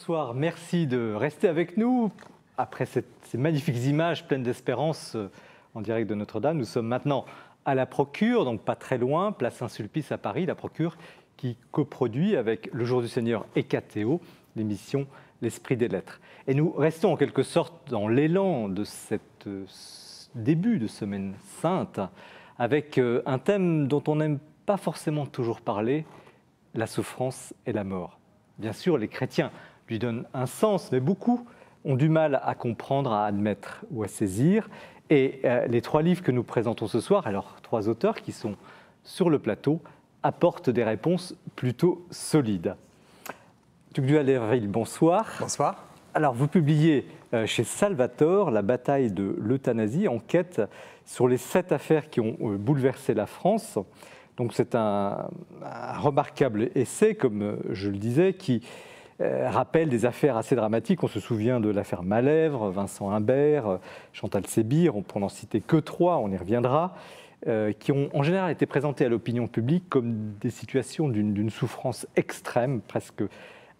bonsoir. Merci de rester avec nous. Après ces magnifiques images pleines d'espérance en direct de Notre-Dame, nous sommes maintenant à la Procure, donc pas très loin, place Saint-Sulpice à Paris, la Procure qui coproduit avec Le Jour du Seigneur et KTO l'émission L'Esprit des Lettres. Et nous restons en quelque sorte dans l'élan de cet début de Semaine Sainte avec un thème dont on n'aime pas forcément toujours parler, la souffrance et la mort. Bien sûr, les chrétiens lui donnent un sens, mais beaucoup ont du mal à comprendre, à admettre ou à saisir. Et les trois livres que nous présentons ce soir, alors trois auteurs qui sont sur le plateau, apportent des réponses plutôt solides. Tugdual-Hervil, bonsoir. Bonsoir. Alors, vous publiez chez Salvator La bataille de l'euthanasie, enquête sur les 7 affaires qui ont bouleversé la France. Donc, c'est un remarquable essai, comme je le disais, qui rappelle des affaires assez dramatiques. On se souvient de l'affaire Malèvre, Vincent Imbert, Chantal Sébir, pour n'en citer que 3, on y reviendra, qui ont en général été présentées à l'opinion publique comme des situations d'une souffrance extrême, presque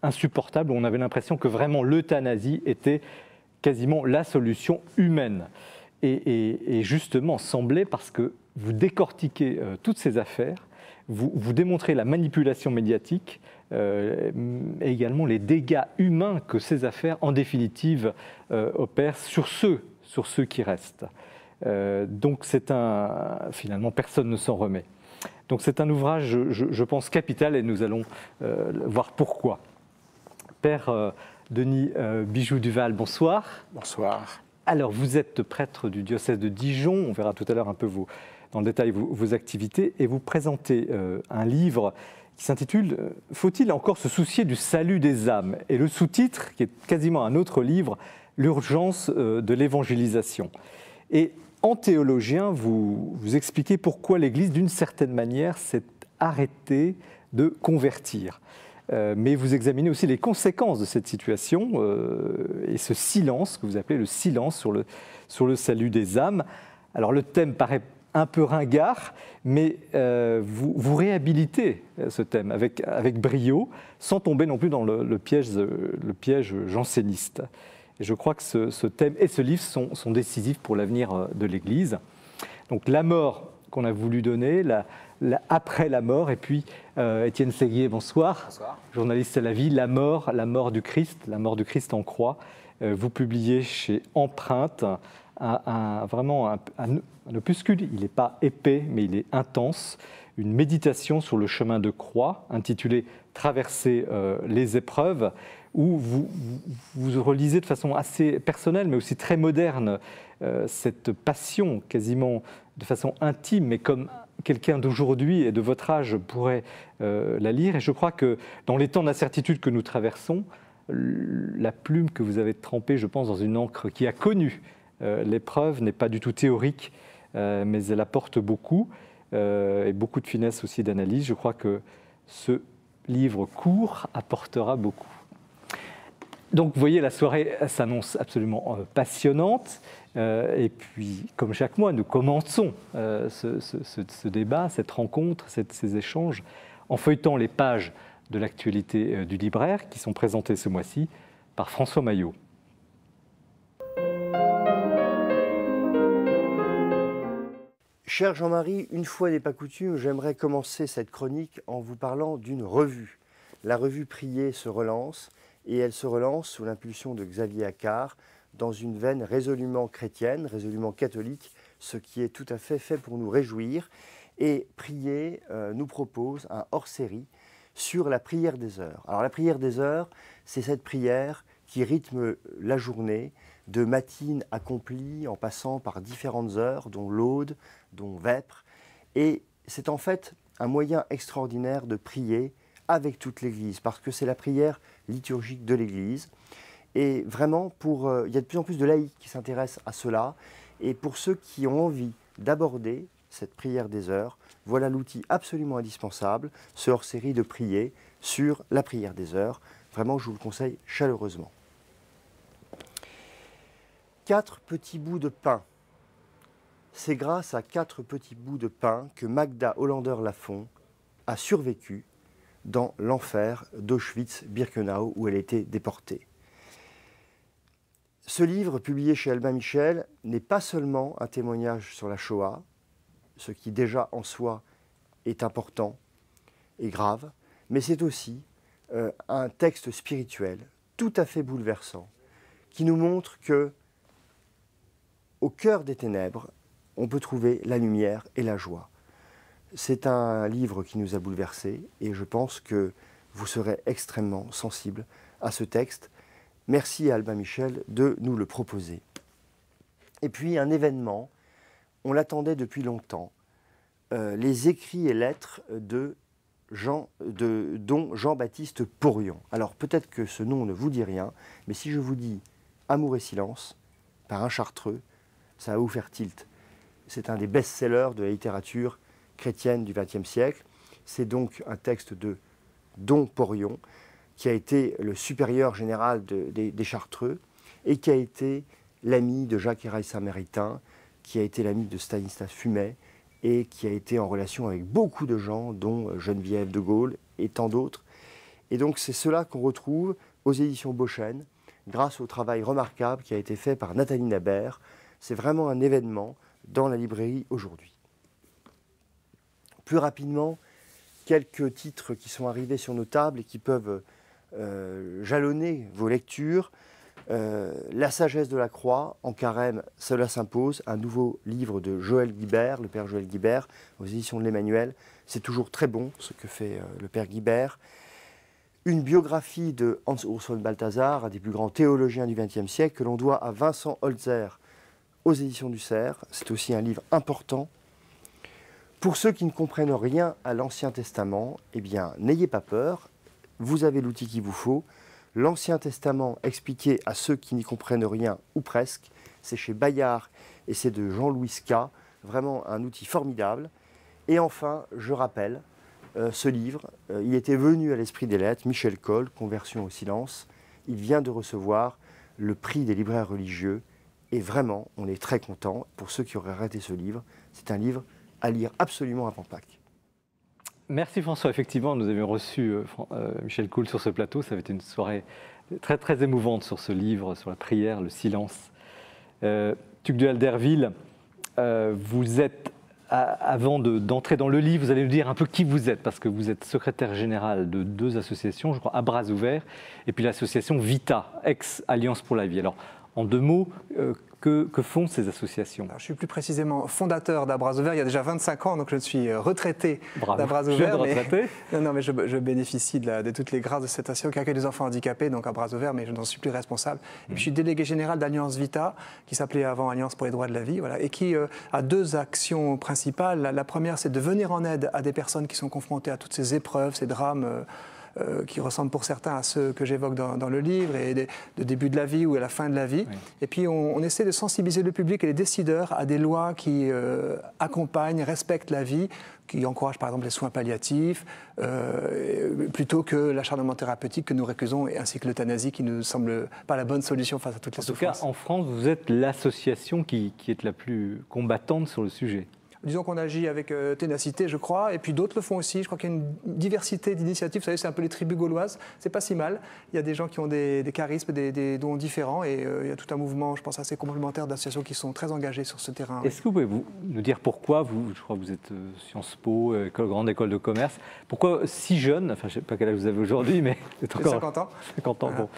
insupportable, où on avait l'impression que vraiment l'euthanasie était quasiment la solution humaine. Et justement, semblait, parce que vous décortiquez toutes ces affaires, vous démontrez la manipulation médiatique, et également les dégâts humains que ces affaires, en définitive, opèrent sur ceux qui restent. Donc finalement, personne ne s'en remet. Donc c'est un ouvrage, je pense, capital, et nous allons voir pourquoi. Père Denis Bijoux-Duval, bonsoir. Bonsoir. Alors, vous êtes prêtre du diocèse de Dijon, on verra tout à l'heure un peu dans le détail vos activités, et vous présentez un livre qui s'intitule « Faut-il encore se soucier du salut des âmes ?» et le sous-titre, qui est quasiment un autre livre, « L'urgence de l'évangélisation ». Et en théologien, vous expliquez pourquoi l'Église, d'une certaine manière, s'est arrêtée de convertir. Mais vous examinez aussi les conséquences de cette situation et ce silence, que vous appelez le silence sur le salut des âmes. Alors le thème paraît un peu ringard, mais vous réhabilitez ce thème avec brio, sans tomber non plus dans le piège janséniste. Et je crois que ce thème et ce livre sont décisifs pour l'avenir de l'Église. Donc la mort qu'on a voulu donner, après la mort, et puis Étienne Séguier, bonsoir. Bonsoir. Journaliste à la vie, la mort du Christ en croix. Vous publiez chez Empreinte vraiment un opuscule. Il n'est pas épais, mais il est intense. Une méditation sur le chemin de croix, intitulée « Traverser les épreuves », où vous relisez de façon assez personnelle, mais aussi très moderne, cette passion, quasiment de façon intime, mais comme quelqu'un d'aujourd'hui et de votre âge pourrait la lire. Et je crois que dans les temps d'incertitude que nous traversons, la plume que vous avez trempée, je pense, dans une encre qui a connu l'épreuve, n'est pas du tout théorique, mais elle apporte beaucoup, et beaucoup de finesse aussi d'analyse. Je crois que ce livre court apportera beaucoup. Donc, vous voyez, la soirée s'annonce absolument passionnante. Et puis, comme chaque mois, nous commençons ce débat, cette rencontre, ces échanges, en feuilletant les pages de l'actualité du libraire qui sont présentées ce mois-ci par François Maillot. Cher Jean-Marie, une fois n'est pas coutume, j'aimerais commencer cette chronique en vous parlant d'une revue. La revue Prier se relance, et elle se relance sous l'impulsion de Xavier Accart, dans une veine résolument chrétienne, résolument catholique, ce qui est tout à fait pour nous réjouir. Et Prier nous propose un hors-série sur la prière des heures. Alors la prière des heures, c'est cette prière qui rythme la journée, de matine accomplie en passant par différentes heures, dont l'aude, dont vêpres. Et c'est en fait un moyen extraordinaire de prier avec toute l'Église, parce que c'est la prière liturgique de l'Église. Et vraiment, il y a de plus en plus de laïcs qui s'intéressent à cela. Et pour ceux qui ont envie d'aborder cette prière des heures, voilà l'outil absolument indispensable, ce hors-série de prier sur la prière des heures. Vraiment, je vous le conseille chaleureusement. 4 petits bouts de pain. C'est grâce à 4 petits bouts de pain que Magda Hollander-Lafont a survécu dans l'enfer d'Auschwitz-Birkenau où elle a été déportée. Ce livre, publié chez Albin Michel, n'est pas seulement un témoignage sur la Shoah, ce qui déjà en soi est important et grave, mais c'est aussi un texte spirituel tout à fait bouleversant qui nous montre que au cœur des ténèbres, on peut trouver la lumière et la joie. C'est un livre qui nous a bouleversés et je pense que vous serez extrêmement sensible à ce texte. Merci à Albin Michel de nous le proposer. Et puis un événement, on l'attendait depuis longtemps, les écrits et lettres dont Jean-Baptiste Pourrion. Alors peut-être que ce nom ne vous dit rien, mais si je vous dis Amour et silence, par un Chartreux, ça va vous faire tilt. C'est un des best-sellers de la littérature chrétienne du XXe siècle. C'est donc un texte de Don Pourrion, qui a été le supérieur général des Chartreux et qui a été l'ami de Jacques Hérault Samaritain, qui a été l'ami de Stanislas Fumet et qui a été en relation avec beaucoup de gens, dont Geneviève de Gaulle et tant d'autres. Et donc c'est cela qu'on retrouve aux éditions Beauchesne, grâce au travail remarquable qui a été fait par Nathalie Nabert. C'est vraiment un événement dans la librairie aujourd'hui. Plus rapidement, quelques titres qui sont arrivés sur nos tables et qui peuvent jalonner vos lectures. La sagesse de la croix, en carême, cela s'impose, un nouveau livre de Joël Guibert, le père Joël Guibert, aux éditions de l'Emmanuel. C'est toujours très bon ce que fait le père Guibert. Une biographie de Hans Urs von Balthasar, un des plus grands théologiens du XXe siècle, que l'on doit à Vincent Holzer aux éditions du Cerf. C'est aussi un livre important. Pour ceux qui ne comprennent rien à l'Ancien Testament, eh bien, n'ayez pas peur, vous avez l'outil qu'il vous faut. L'Ancien Testament expliqué à ceux qui n'y comprennent rien, ou presque, c'est chez Bayard et c'est de Jean-Louis Ska, vraiment un outil formidable. Et enfin, je rappelle ce livre, il était venu à l'Esprit des Lettres, Michel Coll, Conversion au silence. Il vient de recevoir le prix des libraires religieux et vraiment, on est très content. Pour ceux qui auraient raté ce livre, c'est un livre à lire absolument avant Pâques. Merci François. Effectivement, nous avions reçu Michel Coll sur ce plateau. Ça avait été une soirée très, très émouvante sur ce livre, sur la prière, le silence. Tugdual Derville, vous êtes, avant d'entrer dans le livre, vous allez nous dire un peu qui vous êtes, parce que vous êtes secrétaire général de deux associations, je crois, À Bras Ouverts, et puis l'association Vita, ex-Alliance pour la Vie. Alors, en deux mots, que font ces associations? Alors, je suis plus précisément fondateur d'À Bras Ouverts il y a déjà 25 ans, donc je suis retraité d'À Bras Ouverts. Mais je bénéficie de toutes les grâces de cette association qui accueille des enfants handicapés, donc À Bras Ouverts, mais je n'en suis plus responsable. Et puis je suis délégué général d'Alliance Vita, qui s'appelait avant Alliance pour les droits de la vie, voilà, et qui a deux actions principales. La première, c'est de venir en aide à des personnes qui sont confrontées à toutes ces épreuves, ces drames, qui ressemblent pour certains à ceux que j'évoque dans le livre, et de début de la vie ou à la fin de la vie. Oui. Et puis on essaie de sensibiliser le public et les décideurs à des lois qui accompagnent, respectent la vie, qui encouragent par exemple les soins palliatifs, plutôt que l'acharnement thérapeutique que nous récusons, ainsi que l'euthanasie qui ne nous semble pas la bonne solution face à toutes les souffrances. En tout cas, en France, vous êtes l'association qui est la plus combattante sur le sujet. Disons qu'on agit avec ténacité, je crois, et puis d'autres le font aussi. Je crois qu'il y a une diversité d'initiatives. Vous savez, c'est un peu les tribus gauloises. C'est pas si mal. Il y a des gens qui ont des charismes, des dons différents, et il y a tout un mouvement, je pense, assez complémentaire d'associations qui sont très engagées sur ce terrain. Est-ce que vous pouvez nous dire pourquoi, je crois que vous êtes Sciences Po, grande école de commerce, pourquoi si jeune, enfin je ne sais pas quel âge vous avez aujourd'hui, mais c'est encore 50 ans. 50 ans, voilà. Bon.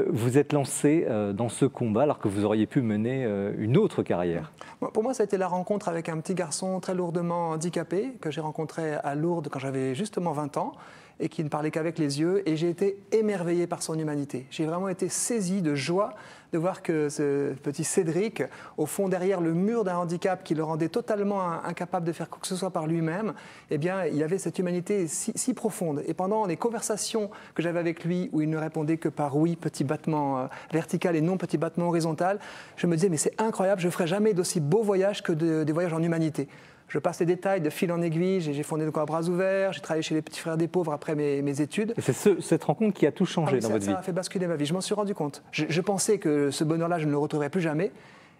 Vous êtes lancé dans ce combat alors que vous auriez pu mener une autre carrière. Pour moi, ça a été la rencontre avec un petit garçon très lourdement handicapé que j'ai rencontré à Lourdes quand j'avais justement 20 ans et qui ne parlait qu'avec les yeux, et j'ai été émerveillé par son humanité. J'ai vraiment été saisi de joie de voir que ce petit Cédric, au fond derrière le mur d'un handicap qui le rendait totalement incapable de faire quoi que ce soit par lui-même, eh bien, il avait cette humanité si profonde. Et pendant les conversations que j'avais avec lui, où il ne répondait que par oui, petit battement vertical et non petit battement horizontal, je me disais, mais c'est incroyable, je ne ferai jamais d'aussi beaux voyages que des voyages en humanité. Je passe les détails de fil en aiguille, j'ai fondé le camp À Bras Ouverts, j'ai travaillé chez les Petits Frères des Pauvres après mes études. Et c'est cette rencontre qui a tout changé dans votre vie. Ça a fait basculer ma vie, je m'en suis rendu compte. Je pensais que ce bonheur-là, je ne le retrouverais plus jamais.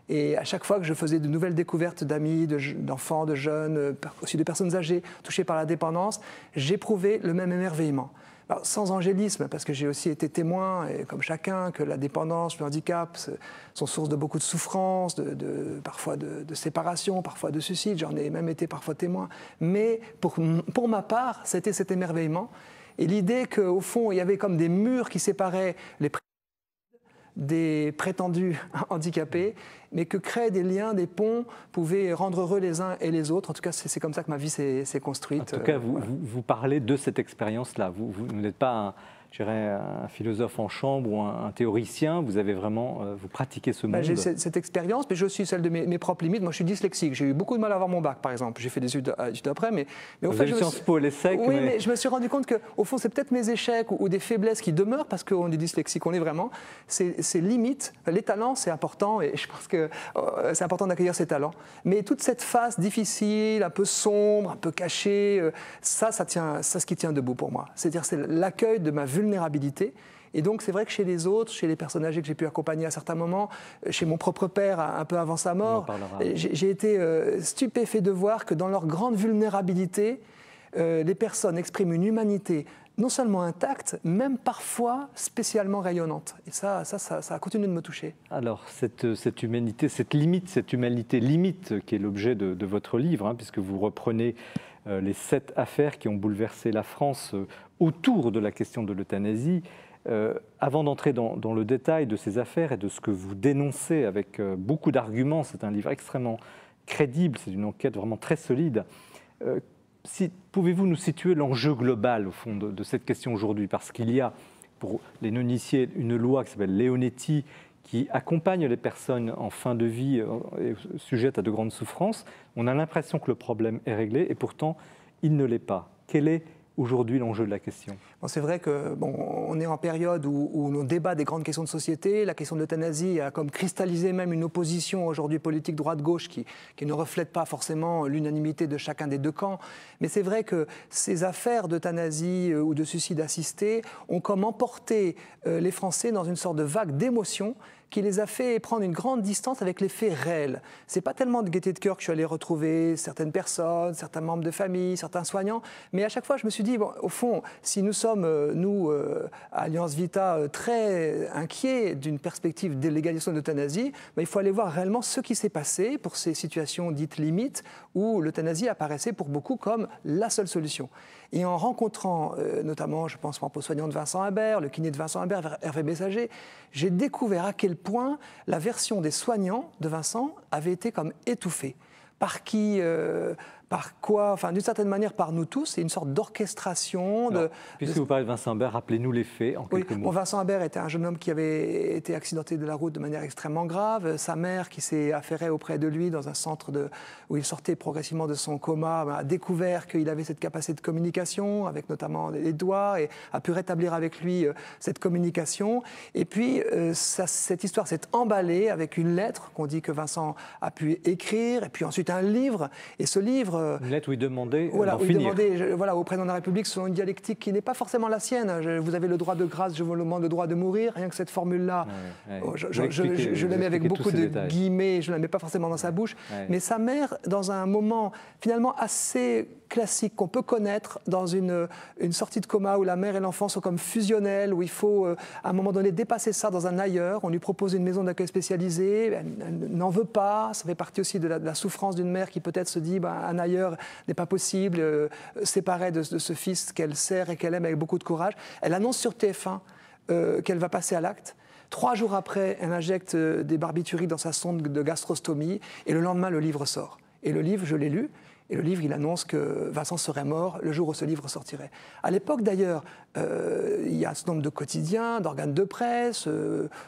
Et à chaque fois que je faisais de nouvelles découvertes d'amis, d'enfants, de jeunes, aussi de personnes âgées touchées par la dépendance, j'éprouvais le même émerveillement. Alors, sans angélisme, parce que j'ai aussi été témoin, et comme chacun, que la dépendance, le handicap sont source de beaucoup de souffrances, parfois de séparation, parfois de suicide. J'en ai même été parfois témoin. Mais pour ma part, c'était cet émerveillement. Et l'idée qu'au fond, il y avait comme des murs qui séparaient des prétendus handicapés, mais que créer des liens, des ponts, pouvait rendre heureux les uns et les autres. En tout cas, c'est comme ça que ma vie s'est construite. En tout cas, voilà. vous parlez de cette expérience-là. Vous n'êtes pas un philosophe en chambre ou un théoricien, vous avez vraiment, vous pratiquez ce monde. J'ai cette expérience, mais j'ai aussi celle de mes propres limites. Moi, je suis dyslexique. J'ai eu beaucoup de mal à avoir mon bac, par exemple. J'ai fait des études après, mais au fait, Sciences Po, l'ESSEC. Oui, mais je me suis rendu compte qu'au fond, c'est peut-être mes échecs ou des faiblesses qui demeurent, parce qu'on est dyslexique, on est vraiment. Ces limites, les talents, c'est important, et je pense que c'est important d'accueillir ces talents. Mais toute cette face difficile, un peu sombre, un peu cachée, c'est ce qui tient debout pour moi. C'est-à-dire, c'est l'accueil de ma vulnérabilité. Et donc, c'est vrai que chez les autres, chez les personnes âgées que j'ai pu accompagner à certains moments, chez mon propre père, un peu avant sa mort, j'ai été stupéfait de voir que dans leur grande vulnérabilité, les personnes expriment une humanité non seulement intacte, même parfois spécialement rayonnante. Et ça a continué de me toucher. Alors, cette humanité, cette humanité limite qui est l'objet de votre livre, puisque vous reprenez les 7 affaires qui ont bouleversé la France autour de la question de l'euthanasie. Avant d'entrer dans le détail de ces affaires et de ce que vous dénoncez avec beaucoup d'arguments, c'est un livre extrêmement crédible, c'est une enquête vraiment très solide. Pouvez-vous nous situer l'enjeu global, au fond, de cette question aujourd'hui? Parce qu'il y a, pour les non-initiés, une loi qui s'appelle Leonetti, qui accompagne les personnes en fin de vie sujettes à de grandes souffrances. On a l'impression que le problème est réglé, et pourtant, il ne l'est pas. Quel est aujourd'hui l'enjeu de la question? C'est vrai qu'on est en période où on débat des grandes questions de société. La question de l'euthanasie a comme cristallisé même une opposition aujourd'hui politique droite-gauche qui ne reflète pas forcément l'unanimité de chacun des deux camps. Mais c'est vrai que ces affaires d'euthanasie ou de suicide assisté ont comme emporté les Français dans une sorte de vague d'émotions qui les a fait prendre une grande distance avec les faits réels. C'est pas tellement de gaieté de cœur que je suis allé retrouver certaines personnes, certains membres de famille, certains soignants, mais à chaque fois je me suis dit, bon, au fond, si nous sommes, nous, à Alliance Vita, très inquiets d'une perspective de légalisation de l'euthanasie, il faut aller voir réellement ce qui s'est passé pour ces situations dites limites où l'euthanasie apparaissait pour beaucoup comme la seule solution. Et en rencontrant, notamment, je pense au soignant de Vincent Imbert, le kiné de Vincent Imbert, Hervé Messager, j'ai découvert à quel point la version des soignants de Vincent avait été comme étouffée. Par qui, par quoi, enfin d'une certaine manière par nous tous, c'est une sorte d'orchestration. Puisque vous parlez de Vincent Imbert, rappelez-nous les faits en quelques mots. Vincent Imbert était un jeune homme qui avait été accidenté de la route de manière extrêmement grave. Sa mère, qui s'est affairée auprès de lui dans un centre où il sortait progressivement de son coma, a découvert qu'il avait cette capacité de communication, avec notamment les doigts, et a pu rétablir avec lui cette communication. Et puis, cette histoire s'est emballée avec une lettre qu'on dit que Vincent a pu écrire, et puis ensuite un livre. Et ce livre... Une lettre où il demandait d'en finir. Il demandait, au président de la République, selon une dialectique qui n'est pas forcément la sienne. Vous avez le droit de grâce, je vous demande le droit de mourir. Rien que cette formule-là, je la mets avec beaucoup de guillemets, je ne la mets pas forcément dans sa bouche. Mais sa mère, dans un moment finalement assez classique qu'on peut connaître dans une sortie de coma où la mère et l'enfant sont comme fusionnels, où il faut à un moment donné dépasser ça dans un ailleurs. On lui propose une maison d'accueil spécialisée, elle n'en veut pas. Ça fait partie aussi de la souffrance d'une mère qui peut-être se dit un ailleurs n'est pas possible, séparée de ce fils qu'elle sert et qu'elle aime avec beaucoup de courage. Elle annonce sur TF1 qu'elle va passer à l'acte. 3 jours après, elle injecte des barbituriques dans sa sonde de gastrostomie, et le lendemain, le livre sort. Et le livre, je l'ai lu, et le livre, il annonce que Vincent serait mort le jour où ce livre sortirait. À l'époque, d'ailleurs, il y a un certain nombre de quotidiens, d'organes de presse,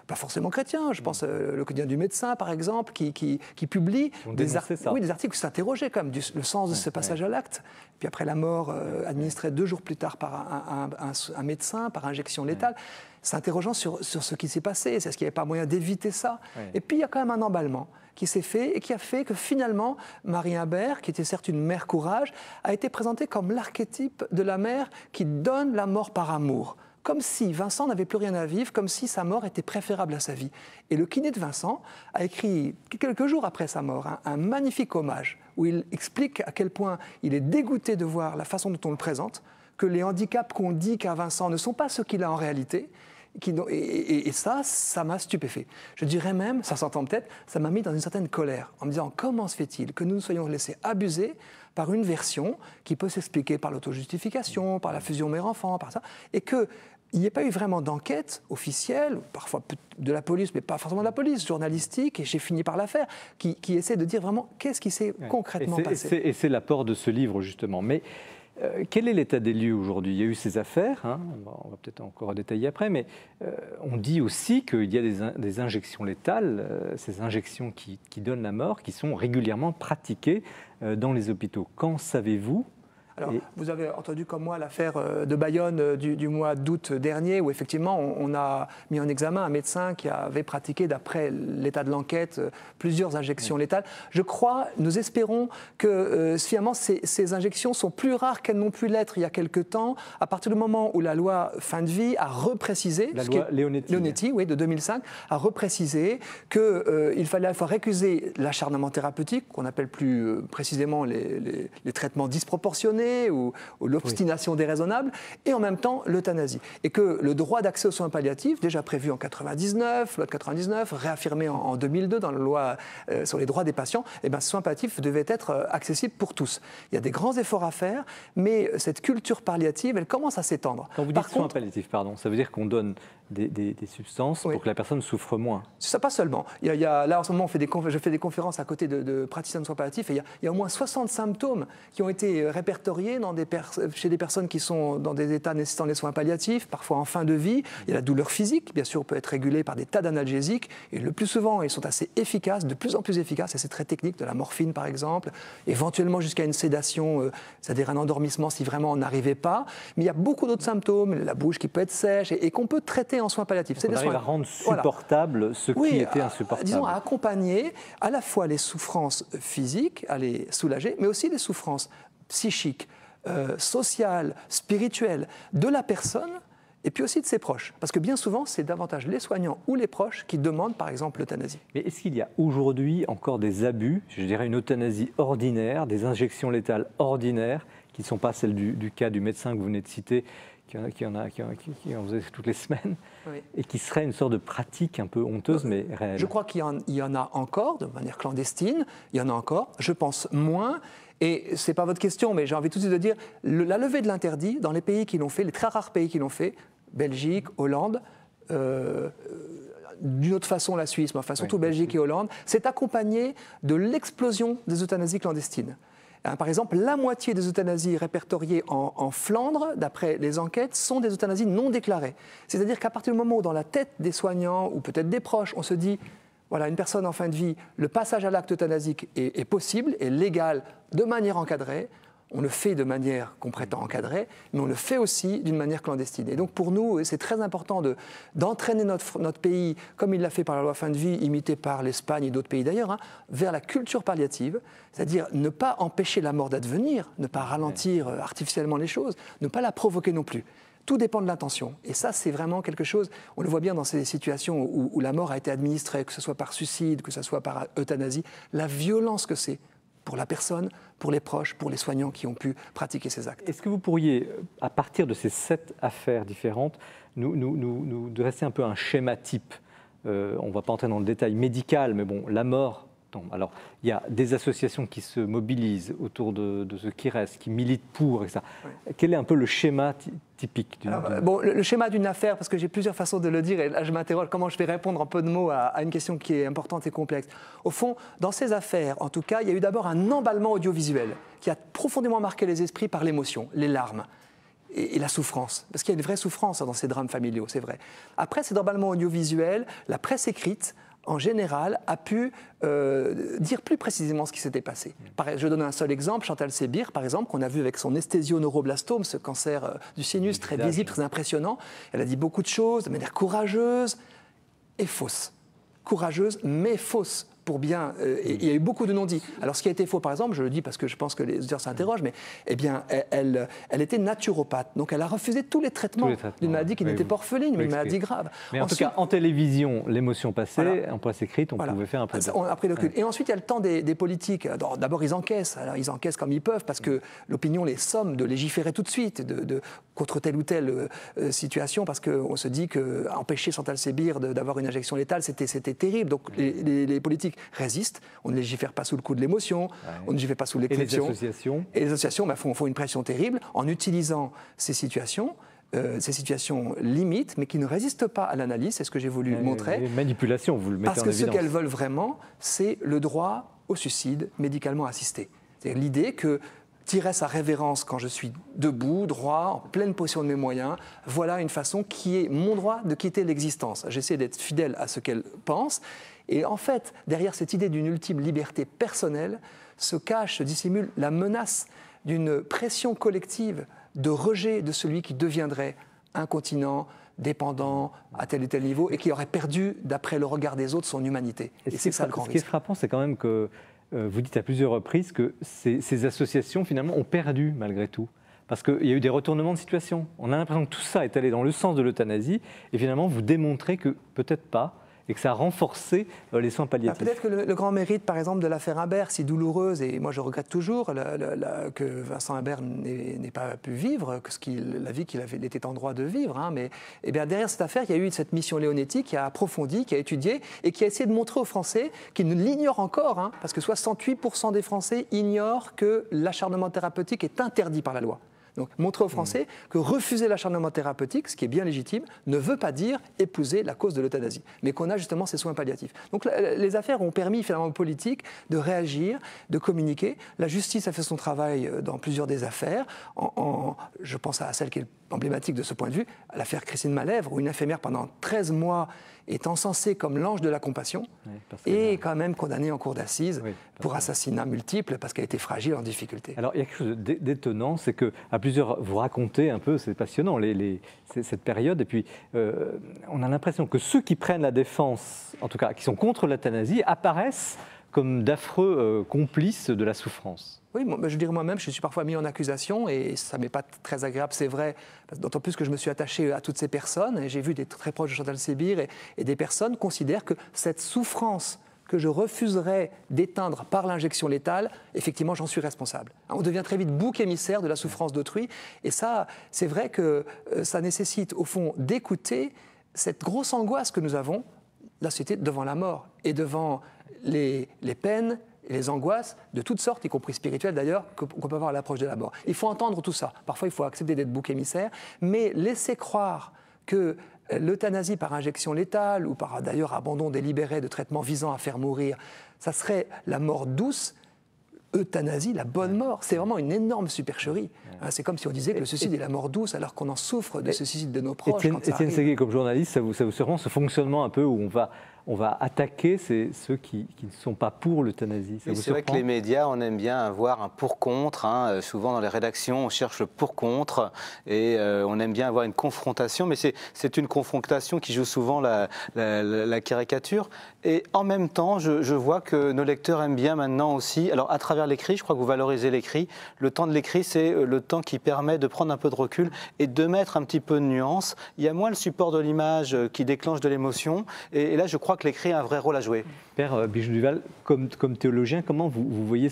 pas forcément chrétiens, je pense le quotidien du médecin, par exemple, qui publie des articles qui s'interrogeaient quand même le sens de ce passage à l'acte. Puis après la mort, administrée 2 jours plus tard par un médecin, par injection létale, s'interrogeant sur ce qui s'est passé, est-ce qu'il n'y avait pas moyen d'éviter ça? Et puis il y a quand même un emballement qui s'est fait et qui a fait que finalement, Marie Imbert, qui était certes une mère courage, a été présentée comme l'archétype de la mère qui donne la mort par amour, comme si Vincent n'avait plus rien à vivre, comme si sa mort était préférable à sa vie. Et le kiné de Vincent a écrit, quelques jours après sa mort, un magnifique hommage où il explique à quel point il est dégoûté de voir la façon dont on le présente, que les handicaps qu'on dit qu'a Vincent ne sont pas ceux qu'il a en réalité. Et ça m'a stupéfait. Je dirais même, ça s'entend peut-être, ça m'a mis dans une certaine colère, en me disant comment se fait-il que nous nous soyons laissés abuser par une version qui peut s'expliquer par l'autojustification, par la fusion mère-enfant, par ça, et qu'il n'y ait pas eu vraiment d'enquête officielle, parfois de la police, mais pas forcément de la police, journalistique, et j'ai fini par la faire, qui essaie de dire vraiment qu'est-ce qui s'est concrètement passé. Et c'est l'apport de ce livre, justement. Mais quel est l'état des lieux aujourd'hui? Il y a eu ces affaires, hein, on va peut-être encore détailler après, mais on dit aussi qu'il y a des injections létales, ces injections qui donnent la mort, qui sont régulièrement pratiquées dans les hôpitaux. Qu'en savez-vous? Alors, vous avez entendu comme moi l'affaire de Bayonne du mois d'août dernier, où effectivement on a mis en examen un médecin qui avait pratiqué, d'après l'état de l'enquête, plusieurs injections létales. Je crois, nous espérons que finalement ces injections sont plus rares qu'elles n'ont pu l'être il y a quelque temps, à partir du moment où la loi fin de vie a reprécisé, la loi Leonetti, oui, de 2005, a reprécisé qu'il fallait récuser l'acharnement thérapeutique, qu'on appelle plus précisément les traitements disproportionnés, ou l'obstination déraisonnable, et en même temps l'euthanasie. Et que le droit d'accès aux soins palliatifs, déjà prévu en 99, loi de 99, réaffirmé en 2002 dans la loi sur les droits des patients, eh bien, ces soins palliatifs devaient être accessibles pour tous. Il y a des grands efforts à faire, mais cette culture palliative, elle commence à s'étendre. Quand vous dites soins palliatifs, pardon, ça veut dire qu'on donne des substances pour que la personne souffre moins? Ça, pas seulement. Là, en ce moment, je fais des conférences à côté de praticiens de soins palliatifs, et il y a au moins 60 symptômes qui ont été répertoriés chez des personnes qui sont dans des états nécessitant les soins palliatifs, parfois en fin de vie. Il y a la douleur physique, bien sûr, peut être régulée par des tas d'analgésiques, et le plus souvent, ils sont assez efficaces, de plus en plus efficaces, et c'est très technique, de la morphine par exemple, éventuellement jusqu'à une sédation, c'est-à-dire un endormissement si vraiment on n'arrivait pas. Mais il y a beaucoup d'autres symptômes, la bouche qui peut être sèche, et qu'on peut traiter en soins palliatifs. On arrive à rendre supportable ce qui était insupportable. Disons, à accompagner à la fois les souffrances physiques, à les soulager, mais aussi les souffrances psychiques, sociales, spirituelles de la personne, et puis aussi de ses proches. Parce que bien souvent, c'est davantage les soignants ou les proches qui demandent, par exemple, l'euthanasie. Mais est-ce qu'il y a aujourd'hui encore des abus, je dirais une euthanasie ordinaire, des injections létales ordinaires, qui ne sont pas celles du cas du médecin que vous venez de citer, qui en faisait toutes les semaines, oui, et qui serait une sorte de pratique un peu honteuse, mais réelle? Je crois qu'il y en a encore, de manière clandestine, il y en a encore, je pense moins. Et ce n'est pas votre question, mais j'ai envie tout de suite de dire, la levée de l'interdit, dans les pays qui l'ont fait, les très rares pays qui l'ont fait, Belgique, Hollande, d'une autre façon la Suisse, mais enfin surtout oui, Belgique et Hollande, s'est accompagné de l'explosion des euthanasies clandestines. Par exemple, la moitié des euthanasies répertoriées en Flandre, d'après les enquêtes, sont des euthanasies non déclarées. C'est-à-dire qu'à partir du moment où dans la tête des soignants ou peut-être des proches, on se dit voilà, une personne en fin de vie, le passage à l'acte euthanasique est possible, est légal de manière encadrée. On le fait de manière qu'on prétend encadrée, mais on le fait aussi d'une manière clandestine. Et donc pour nous, c'est très important d'entraîner notre pays, comme il l'a fait par la loi fin de vie, imitée par l'Espagne et d'autres pays d'ailleurs, vers la culture palliative, c'est-à-dire ne pas empêcher la mort d'advenir, ne pas ralentir artificiellement les choses, ne pas la provoquer non plus. Tout dépend de l'intention. Et ça, c'est vraiment quelque chose, on le voit bien dans ces situations où la mort a été administrée, que ce soit par suicide, que ce soit par euthanasie, la violence que c'est pour la personne, pour les proches, pour les soignants qui ont pu pratiquer ces actes. Est-ce que vous pourriez, à partir de ces 7 affaires différentes, nous dresser un peu un schéma type? On ne va pas entrer dans le détail médical, mais bon, la mort. Non, alors, il y a des associations qui se mobilisent autour de ce qui reste, qui militent pour, etc. Oui. Quel est un peu le schéma typique le schéma d'une affaire, parce que j'ai plusieurs façons de le dire, et là je m'interroge comment je vais répondre en peu de mots à une question qui est importante et complexe. Au fond, dans ces affaires, en tout cas, il y a eu d'abord un emballement audiovisuel qui a profondément marqué les esprits par l'émotion, les larmes et la souffrance. Parce qu'il y a une vraie souffrance dans ces drames familiaux, c'est vrai. Après cet emballement audiovisuel, la presse écrite, en général, a pu dire plus précisément ce qui s'était passé. Je donne un seul exemple, Chantal Sébir, par exemple, qu'on a vu avec son esthésio-neuroblastome, ce cancer du sinus très visible, très impressionnant. Elle a dit beaucoup de choses de manière courageuse et fausse. Courageuse, mais fausse. pour bien. Il y a eu beaucoup de non-dits. Alors, ce qui a été faux, par exemple, je le dis parce que je pense que les auditeurs s'interrogent, mais eh bien, elle était naturopathe. Donc, elle a refusé tous les traitements d'une maladie qui n'était pas orpheline, mais une maladie grave. Mais en tout cas, en télévision, l'émotion passée, en presse écrite, on pouvait faire un peu de... On a pris le recul. Et ensuite, il y a le temps des politiques. D'abord, ils encaissent. Alors, ils encaissent comme ils peuvent parce que l'opinion les somme de légiférer tout de suite contre telle ou telle situation parce qu'on se dit qu'empêcher Chantal Sébir d'avoir une injection létale, c'était terrible. Donc, les politiques résistent. On ne légifère pas sous le coup de l'émotion. On ne légifère pas sous l'exception. Et les associations font une pression terrible en utilisant ces situations limites, mais qui ne résistent pas à l'analyse, c'est ce que j'ai voulu montrer. Manipulation, vous le mettez en évidence. Parce que ce qu'elles veulent vraiment, c'est le droit au suicide médicalement assisté. C'est l'idée que tirer sa révérence quand je suis debout, droit, en pleine possession de mes moyens, voilà une façon qui est mon droit de quitter l'existence. J'essaie d'être fidèle à ce qu'elle pense. Et en fait, derrière cette idée d'une ultime liberté personnelle, se dissimule la menace d'une pression collective de rejet de celui qui deviendrait incontinent, dépendant à tel et tel niveau et qui aurait perdu, d'après le regard des autres, son humanité. Et c'est ça le grand risque. Ce qui est frappant, c'est quand même que vous dites à plusieurs reprises que ces associations, finalement, ont perdu malgré tout. Parce qu'il y a eu des retournements de situation. On a l'impression que tout ça est allé dans le sens de l'euthanasie et finalement, vous démontrez que peut-être pas et que ça a renforcé les soins palliatifs. Peut-être que le grand mérite, par exemple, de l'affaire Imbert, si douloureuse, et moi je regrette toujours que Vincent Imbert n'ait pas pu vivre, la vie qu'il était en droit de vivre, hein, mais eh bien, derrière cette affaire, il y a eu cette mission Leonetti qui a approfondi, qui a étudié et qui a essayé de montrer aux Français qu'ils ne l'ignorent encore, hein, parce que 68% des Français ignorent que l'acharnement thérapeutique est interdit par la loi. Donc, montrer aux Français que refuser l'acharnement thérapeutique, ce qui est bien légitime, ne veut pas dire épouser la cause de l'euthanasie, mais qu'on a justement ces soins palliatifs. Donc, les affaires ont permis finalement aux politiques de réagir, de communiquer. La justice a fait son travail dans plusieurs des affaires. Je pense à celle qui est emblématique de ce point de vue, à l'affaire Christine Malèvre, où une infirmière pendant 13 mois est encensée comme l'ange de la compassion et quand même condamnée en cour d'assises pour assassinat multiple parce qu'elle était fragile, en difficulté. Alors il y a quelque chose d'étonnant, c'est qu'à plusieurs, vous racontez un peu, c'est passionnant, cette période, et puis on a l'impression que ceux qui prennent la défense, en tout cas qui sont contre l'euthanasie, apparaissent comme d'affreux complices de la souffrance. Oui, je dirais moi-même, je suis parfois mis en accusation et ça ne m'est pas très agréable, c'est vrai, d'autant plus que je me suis attaché à toutes ces personnes et j'ai vu des très proches de Chantal Sébir et des personnes considèrent que cette souffrance que je refuserais d'éteindre par l'injection létale, effectivement, j'en suis responsable. On devient très vite bouc émissaire de la souffrance d'autrui et ça, c'est vrai que ça nécessite au fond d'écouter cette grosse angoisse que nous avons, la société, devant la mort et devant les peines et les angoisses de toutes sortes, y compris spirituelles d'ailleurs, qu'on peut avoir à l'approche de la mort. Il faut entendre tout ça. Parfois, il faut accepter d'être bouc émissaire, mais laisser croire que l'euthanasie par injection létale ou par d'ailleurs abandon délibéré de traitements visant à faire mourir, ça serait la mort douce. Euthanasie, la bonne mort, c'est vraiment une énorme supercherie. C'est comme si on disait que le suicide est la mort douce alors qu'on en souffre de ce suicide de nos proches. Étienne Ségué, comme journaliste, ça vous surprend ce fonctionnement un peu où on va attaquer ceux qui ne sont pas pour l'euthanasie. C'est vrai que les médias, on aime bien avoir un pour-contre. Hein. Souvent dans les rédactions, on cherche le pour-contre et on aime bien avoir une confrontation, mais c'est une confrontation qui joue souvent la caricature. Et en même temps, je vois que nos lecteurs aiment bien maintenant aussi, alors à travers l'écrit, je crois que vous valorisez l'écrit. Le temps de l'écrit, c'est le temps qui permet de prendre un peu de recul et de mettre un petit peu de nuance. Il y a moins le support de l'image qui déclenche de l'émotion. Et là, je crois que l'écrit a un vrai rôle à jouer. Père Bijoux-Duval, comme théologien, comment vous voyez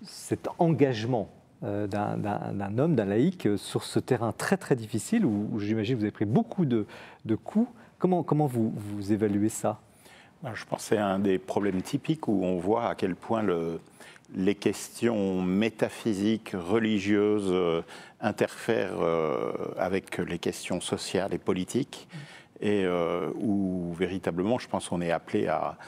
cet engagement d'un homme, d'un laïc, sur ce terrain très très difficile où j'imagine que vous avez pris beaucoup de coups. Comment vous évaluez ça ? Je pense que c'est un des problèmes typiques où on voit à quel point les questions métaphysiques, religieuses interfèrent avec les questions sociales et politiques. Et où véritablement, je pense qu'on est appelé à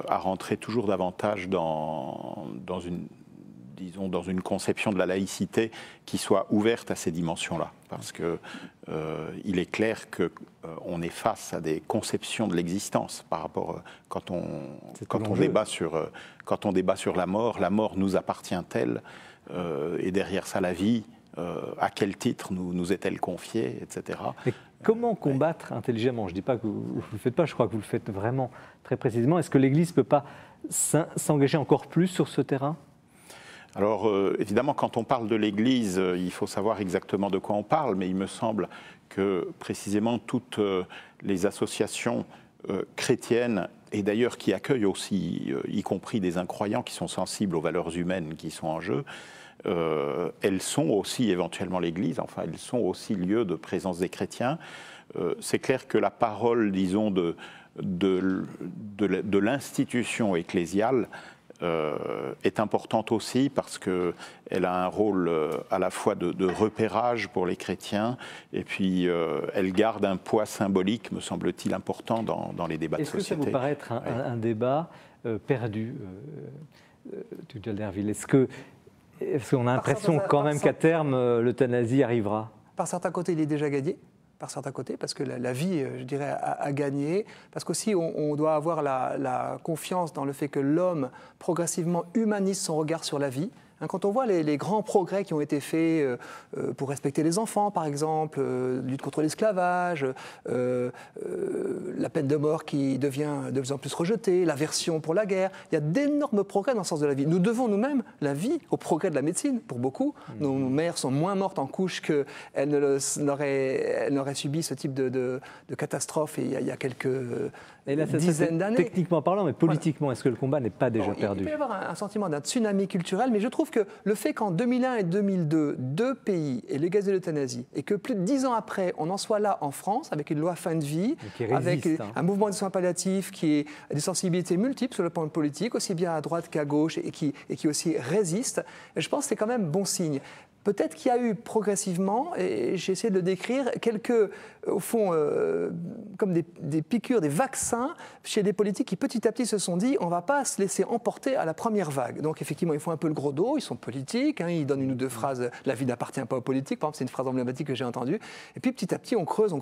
rentrer toujours davantage dans une conception de la laïcité qui soit ouverte à ces dimensions-là. Parce qu'il est clair qu'on est face à des conceptions de l'existence par rapport, quand on débat sur la mort nous appartient-elle et derrière ça la vie, à quel titre nous est-elle confiée, etc. Et comment combattre intelligemment ? Je ne dis pas que vous ne le faites pas, je crois que vous le faites vraiment très précisément. Est-ce que l'Église ne peut pas s'engager encore plus sur ce terrain ? Alors, évidemment, quand on parle de l'Église, il faut savoir exactement de quoi on parle, mais il me semble que précisément toutes les associations chrétiennes, et d'ailleurs qui accueillent aussi, y compris des incroyants qui sont sensibles aux valeurs humaines qui sont en jeu, elles sont aussi éventuellement l'Église, enfin elles sont aussi lieu de présence des chrétiens. C'est clair que la parole, disons, de l'institution ecclésiale est importante aussi parce qu'elle a un rôle à la fois de repérage pour les chrétiens et puis elle garde un poids symbolique, me semble-t-il, important dans les débats de société. Est-ce que ça vous paraît être un débat perdu, Tugdual Derville? Est-ce qu'on a l'impression quand même qu'à terme, l'euthanasie arrivera? Par certains côtés, il est déjà gagné. Par certains côtés, parce que la vie, je dirais, a gagné, parce qu'aussi on doit avoir la confiance dans le fait que l'homme progressivement humanise son regard sur la vie. Quand on voit les grands progrès qui ont été faits pour respecter les enfants, par exemple, lutte contre l'esclavage, la peine de mort qui devient de plus en plus rejetée, l'aversion pour la guerre, il y a d'énormes progrès dans le sens de la vie. Nous devons nous-mêmes la vie au progrès de la médecine, pour beaucoup. Nos mères sont moins mortes en couches qu'elles n'auraient subi ce type de catastrophe il y a quelques dizaines d'années. Techniquement parlant, mais politiquement, est-ce que le combat n'est pas déjà perdu? Il peut y avoir un sentiment d'un tsunami culturel, mais je trouve que le fait qu'en 2001 et 2002, deux pays aient légalisé l'euthanasie et que plus de 10 ans après, on en soit là en France avec une loi fin de vie, avec un mouvement de soins palliatifs qui a des sensibilités multiples sur le plan politique, aussi bien à droite qu'à gauche et qui aussi résiste, je pense que c'est quand même bon signe. Peut-être qu'il y a eu progressivement, et j'ai essayé de le décrire, quelques, au fond, comme des piqûres, des vaccins chez des politiques qui petit à petit se sont dit on ne va pas se laisser emporter à la première vague. Donc effectivement, ils font un peu le gros dos, ils sont politiques, ils donnent une ou deux phrases, la vie n'appartient pas aux politiques, par exemple, c'est une phrase emblématique que j'ai entendue. Et puis petit à petit, on creuse.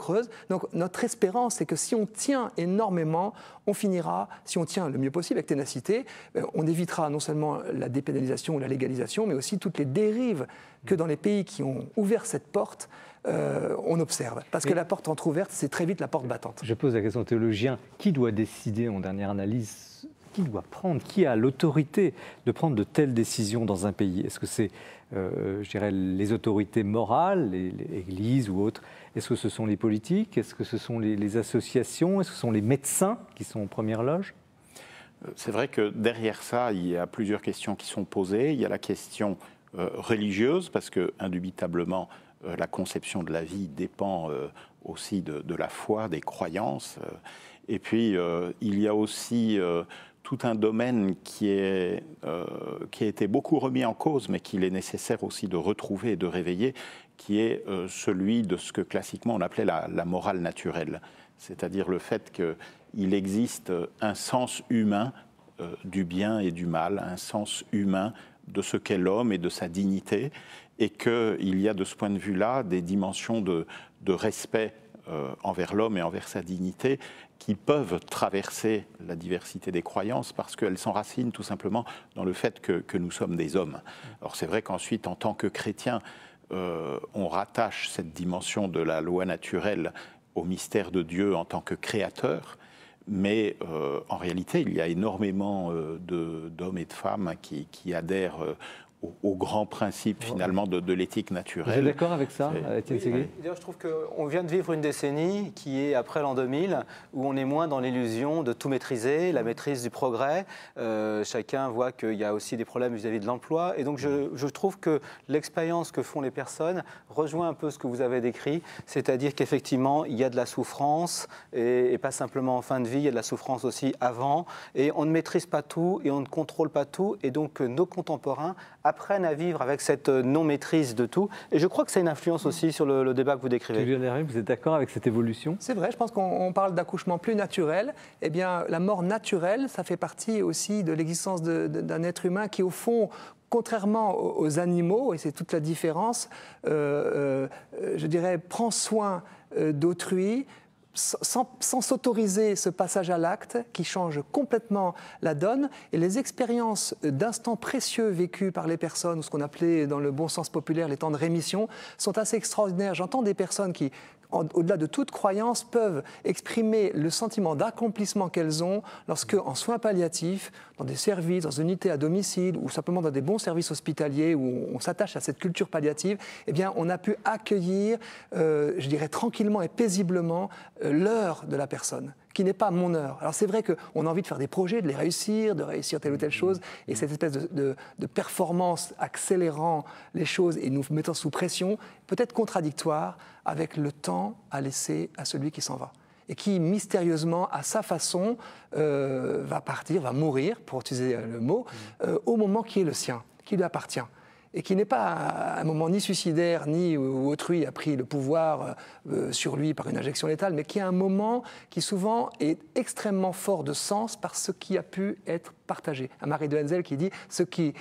Donc notre espérance, c'est que si on tient énormément, on finira, si on tient le mieux possible avec ténacité, on évitera non seulement la dépénalisation ou la légalisation, mais aussi toutes les dérives que dans les pays qui ont ouvert cette porte, on observe. Parce que la porte entrouverte, c'est très vite la porte battante. Je pose la question aux théologiens, qui doit décider en dernière analyse, qui a l'autorité de prendre de telles décisions dans un pays? Est-ce que c'est, je dirais, les autorités morales, l'Église ou autres? Est-ce que ce sont les politiques? Est-ce que ce sont les associations? Est-ce que ce sont les médecins qui sont en première loge? C'est vrai que derrière ça, il y a plusieurs questions qui sont posées. Il y a la question religieuse, parce que indubitablement la conception de la vie dépend aussi de la foi, des croyances. Et puis il y a aussi tout un domaine qui a été beaucoup remis en cause, mais qu'il est nécessaire aussi de retrouver et de réveiller, qui est celui de ce que classiquement on appelait la morale naturelle, c'est-à-dire le fait qu'il existe un sens humain du bien et du mal, un sens humain de ce qu'est l'homme et de sa dignité, et qu'il y a de ce point de vue-là des dimensions de respect envers l'homme et envers sa dignité qui peuvent traverser la diversité des croyances parce qu'elles s'enracinent tout simplement dans le fait que nous sommes des hommes. Alors c'est vrai qu'ensuite, en tant que chrétiens, on rattache cette dimension de la loi naturelle au mystère de Dieu en tant que créateur. Mais en réalité, il y a énormément d'hommes et de femmes qui adhèrent au grand principe finalement de l'éthique naturelle. Vous êtes d'accord avec ça, Étienne Ségué? Je trouve qu'on vient de vivre une décennie qui est après l'an 2000, où on est moins dans l'illusion de tout maîtriser, la maîtrise du progrès. Chacun voit qu'il y a aussi des problèmes vis-à-vis de l'emploi. Et donc je trouve que l'expérience que font les personnes rejoint un peu ce que vous avez décrit, c'est-à-dire qu'effectivement, il y a de la souffrance, et pas simplement en fin de vie, il y a de la souffrance aussi avant. Et on ne maîtrise pas tout, et on ne contrôle pas tout. Et donc nos contemporains apprennent à vivre avec cette non-maîtrise de tout. Et je crois que ça a une influence aussi sur le débat que vous décrivez. Vous êtes d'accord avec cette évolution? C'est vrai, je pense qu'on parle d'accouchement plus naturel. Eh bien, la mort naturelle, ça fait partie aussi de l'existence d'un être humain qui, au fond, contrairement aux animaux, et c'est toute la différence, je dirais, prend soin d'autrui, sans s'autoriser ce passage à l'acte qui change complètement la donne. Et les expériences d'instants précieux vécus par les personnes, ou ce qu'on appelait dans le bon sens populaire les temps de rémission, sont assez extraordinaires. J'entends des personnes qui au-delà de toute croyance, peuvent exprimer le sentiment d'accomplissement qu'elles ont lorsque, en soins palliatifs, dans des services, dans une unité à domicile ou simplement dans des bons services hospitaliers où on s'attache à cette culture palliative, eh bien, on a pu accueillir, je dirais tranquillement et paisiblement, l'heure de la personne, qui n'est pas mon heure. Alors c'est vrai qu'on a envie de faire des projets, de réussir telle ou telle chose, et cette espèce de performance accélérant les choses et nous mettant sous pression, peut être contradictoire avec le temps à laisser à celui qui s'en va. Et qui, mystérieusement, à sa façon, va partir, va mourir, pour utiliser le mot, au moment qui est le sien, qui lui appartient. Et qui n'est pas un moment ni suicidaire, ni où autrui a pris le pouvoir sur lui par une injection létale, mais qui est un moment qui souvent est extrêmement fort de sens par ce qui a pu être partagé. Un Marie de Henzel qui dit « ceux qui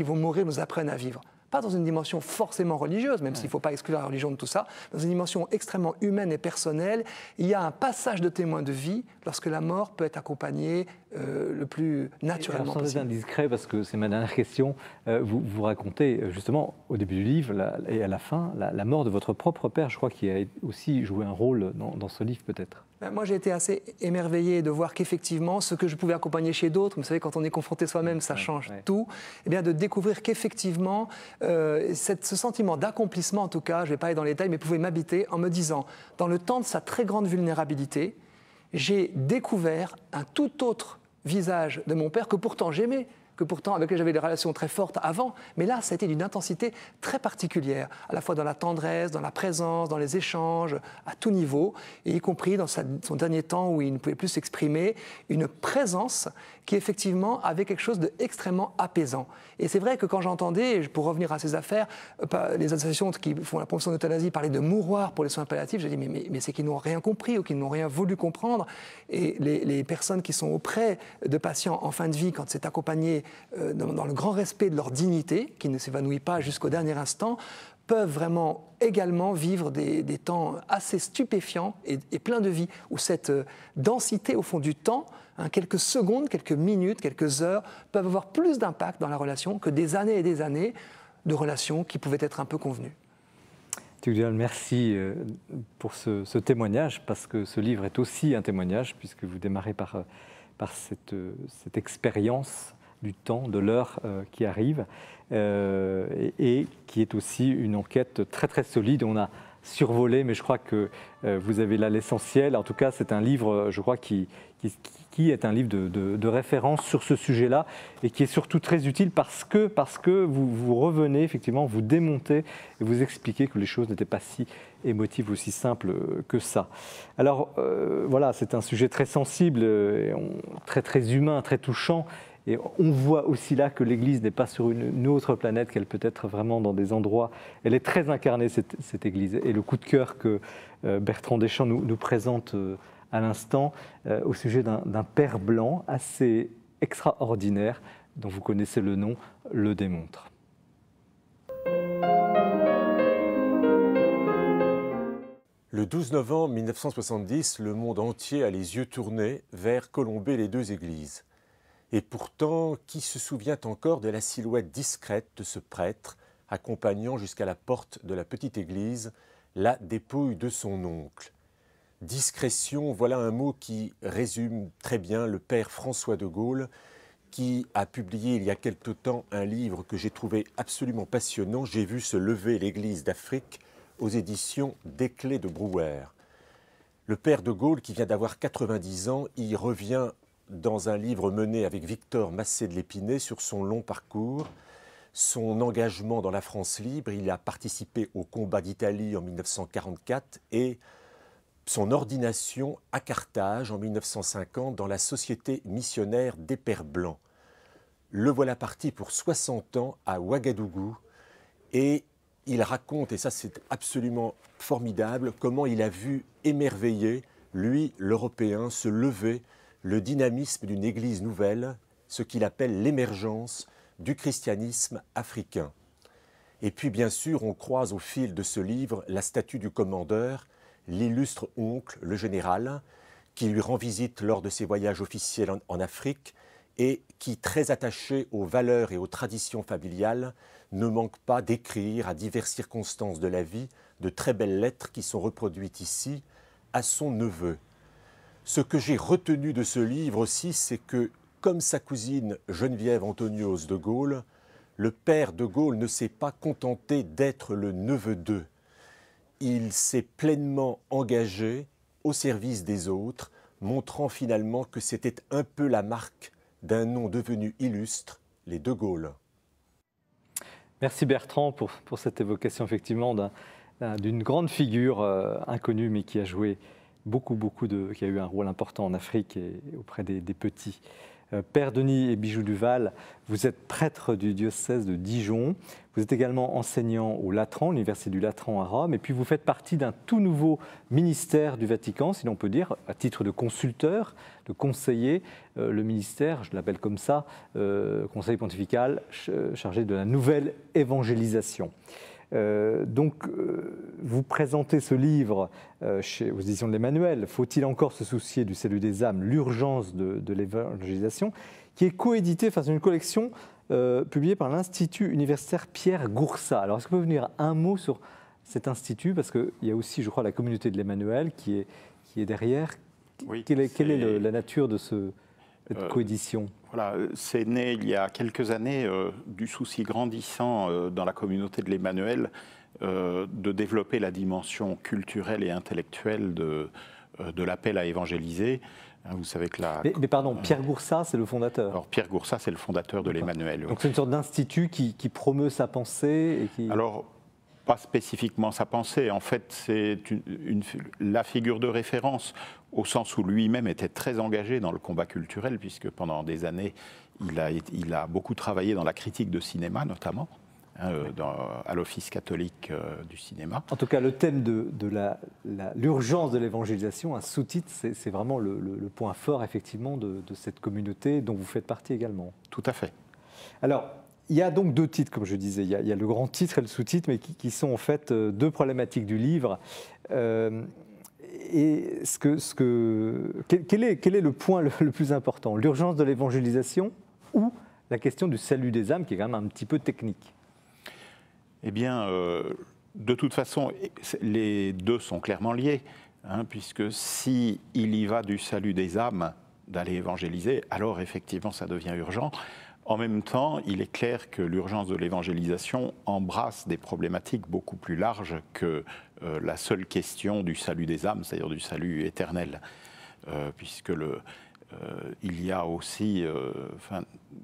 vont mourir nous apprennent à vivre ». Pas dans une dimension forcément religieuse, même s'il ne faut pas exclure la religion de tout ça, dans une dimension extrêmement humaine et personnelle, il y a un passage de témoin de vie lorsque la mort peut être accompagnée le plus naturellement possible. Sans être indiscret, parce que c'est ma dernière question, vous racontez justement au début du livre et à la fin la mort de votre propre père, je crois, qui a aussi joué un rôle dans ce livre peut-être. Moi, j'ai été assez émerveillé de voir qu'effectivement, ce que je pouvais accompagner chez d'autres, vous savez, quand on est confronté soi-même, ça change tout, et bien de découvrir qu'effectivement, ce sentiment d'accomplissement, en tout cas, je ne vais pas aller dans les détails, mais pouvait m'habiter en me disant, dans le temps de sa très grande vulnérabilité, j'ai découvert un tout autre visage de mon père que pourtant j'aimais, avec lequel j'avais des relations très fortes avant, mais là, ça a été d'une intensité très particulière, à la fois dans la tendresse, dans la présence, dans les échanges, à tout niveau, et y compris dans son dernier temps où il ne pouvait plus s'exprimer, une présence qui effectivement avait quelque chose d'extrêmement apaisant. Et c'est vrai que quand j'entendais, pour revenir à ces affaires, les associations qui font la promotion d'euthanasie parlaient de mouroir pour les soins palliatifs, j'ai dit mais c'est qu'ils n'ont rien compris ou qu'ils n'ont rien voulu comprendre. Et les personnes qui sont auprès de patients en fin de vie, quand c'est accompagné dans le grand respect de leur dignité, qui ne s'évanouit pas jusqu'au dernier instant, peuvent vraiment également vivre des temps assez stupéfiants et pleins de vie, où cette densité au fond du temps, quelques secondes, quelques minutes, quelques heures, peuvent avoir plus d'impact dans la relation que des années et des années de relations qui pouvaient être un peu convenues. Tugdual, merci pour ce témoignage, parce que ce livre est aussi un témoignage, puisque vous démarrez par cette expérience du temps, de l'heure qui arrive, et qui est aussi une enquête très très solide. On a survolé, mais je crois que vous avez là l'essentiel. En tout cas, c'est un livre, je crois, qui est un livre de référence sur ce sujet-là, et qui est surtout très utile parce que vous revenez, effectivement, vous démontez et vous expliquez que les choses n'étaient pas si émotives, aussi simples que ça. Alors, voilà, c'est un sujet très sensible, très très humain, très touchant. Et on voit aussi là que l'Église n'est pas sur une autre planète, qu'elle peut être vraiment dans des endroits. Elle est très incarnée, cette Église. Et le coup de cœur que Bertrand Deschamps nous présente à l'instant au sujet d'un père blanc assez extraordinaire, dont vous connaissez le nom, le démontre. Le 12 novembre 1970, le monde entier a les yeux tournés vers Colombey les deux églises. Et pourtant, qui se souvient encore de la silhouette discrète de ce prêtre accompagnant jusqu'à la porte de la petite église la dépouille de son oncle? Discrétion, voilà un mot qui résume très bien le père François de Gaulle, qui a publié il y a quelque temps un livre que j'ai trouvé absolument passionnant, J'ai vu se lever l'Église d'Afrique, aux éditions Desclés de Brouwer. Le père de Gaulle, qui vient d'avoir 90 ans, y revient dans un livre mené avec Victor Massé de l'Épinay sur son long parcours, son engagement dans la France libre. Il a participé au combat d'Italie en 1944 et son ordination à Carthage en 1950 dans la Société missionnaire des Pères Blancs. Le voilà parti pour 60 ans à Ouagadougou et il raconte, et ça c'est absolument formidable, comment il a vu émerveiller, lui, l'Européen, se lever le dynamisme d'une Église nouvelle, ce qu'il appelle l'émergence du christianisme africain. Et puis bien sûr, on croise au fil de ce livre la statue du commandeur, l'illustre oncle, le général, qui lui rend visite lors de ses voyages officiels en Afrique et qui, très attaché aux valeurs et aux traditions familiales, ne manque pas d'écrire à diverses circonstances de la vie de très belles lettres qui sont reproduites ici à son neveu. Ce que j'ai retenu de ce livre aussi, c'est que, comme sa cousine Geneviève Antonios de Gaulle, le père de Gaulle ne s'est pas contenté d'être le neveu d'eux. Il s'est pleinement engagé au service des autres, montrant finalement que c'était un peu la marque d'un nom devenu illustre, les de Gaulle. Merci Bertrand pour cette évocation effectivement d'une grande figure inconnue mais qui a joué qui a eu un rôle important en Afrique et auprès des petits. Père Denis et Bijou Duval, vous êtes prêtre du diocèse de Dijon, vous êtes également enseignant au Latran, l'université du Latran à Rome, et puis vous faites partie d'un tout nouveau ministère du Vatican, si l'on peut dire, à titre de consulteur, de conseiller, le ministère, je l'appelle comme ça, conseil pontifical chargé de la nouvelle évangélisation. Vous présentez ce livre aux éditions de l'Emmanuel, Faut-il encore se soucier du salut des âmes, l'urgence de l'évangélisation, qui est coédité, c'est une collection publiée par l'Institut universitaire Pierre Goursat. Alors, est-ce que vous pouvez venir un mot sur cet institut, parce qu'il y a aussi, je crois, la communauté de l'Emmanuel qui est derrière. Oui, quelle est la nature de cette coédition ? Voilà, c'est né il y a quelques années du souci grandissant dans la communauté de l'Emmanuel de développer la dimension culturelle et intellectuelle de l'appel à évangéliser. Vous savez que mais pardon, Pierre Goursat, c'est le fondateur. Alors Pierre Goursat, c'est le fondateur de l'Emmanuel. Donc c'est une sorte d'institut qui promeut sa pensée et qui... Alors, pas spécifiquement sa pensée, en fait c'est la figure de référence au sens où lui-même était très engagé dans le combat culturel puisque pendant des années il a beaucoup travaillé dans la critique de cinéma notamment, à l'Office catholique du cinéma. En tout cas le thème de l'urgence de l'évangélisation, un sous-titre, c'est vraiment le point fort effectivement de cette communauté dont vous faites partie également. Tout à fait. Alors, il y a donc deux titres, comme je disais. Il y a le grand titre et le sous-titre, mais qui sont en fait deux problématiques du livre. Et quel est le point le plus important ? L'urgence de l'évangélisation ou la question du salut des âmes, qui est quand même un petit peu technique ? Eh bien, de toute façon, les deux sont clairement liés, puisque s'il y va du salut des âmes, d'aller évangéliser, alors effectivement, ça devient urgent. En même temps, il est clair que l'urgence de l'évangélisation embrasse des problématiques beaucoup plus larges que la seule question du salut des âmes, c'est-à-dire du salut éternel, puisque il y a aussi,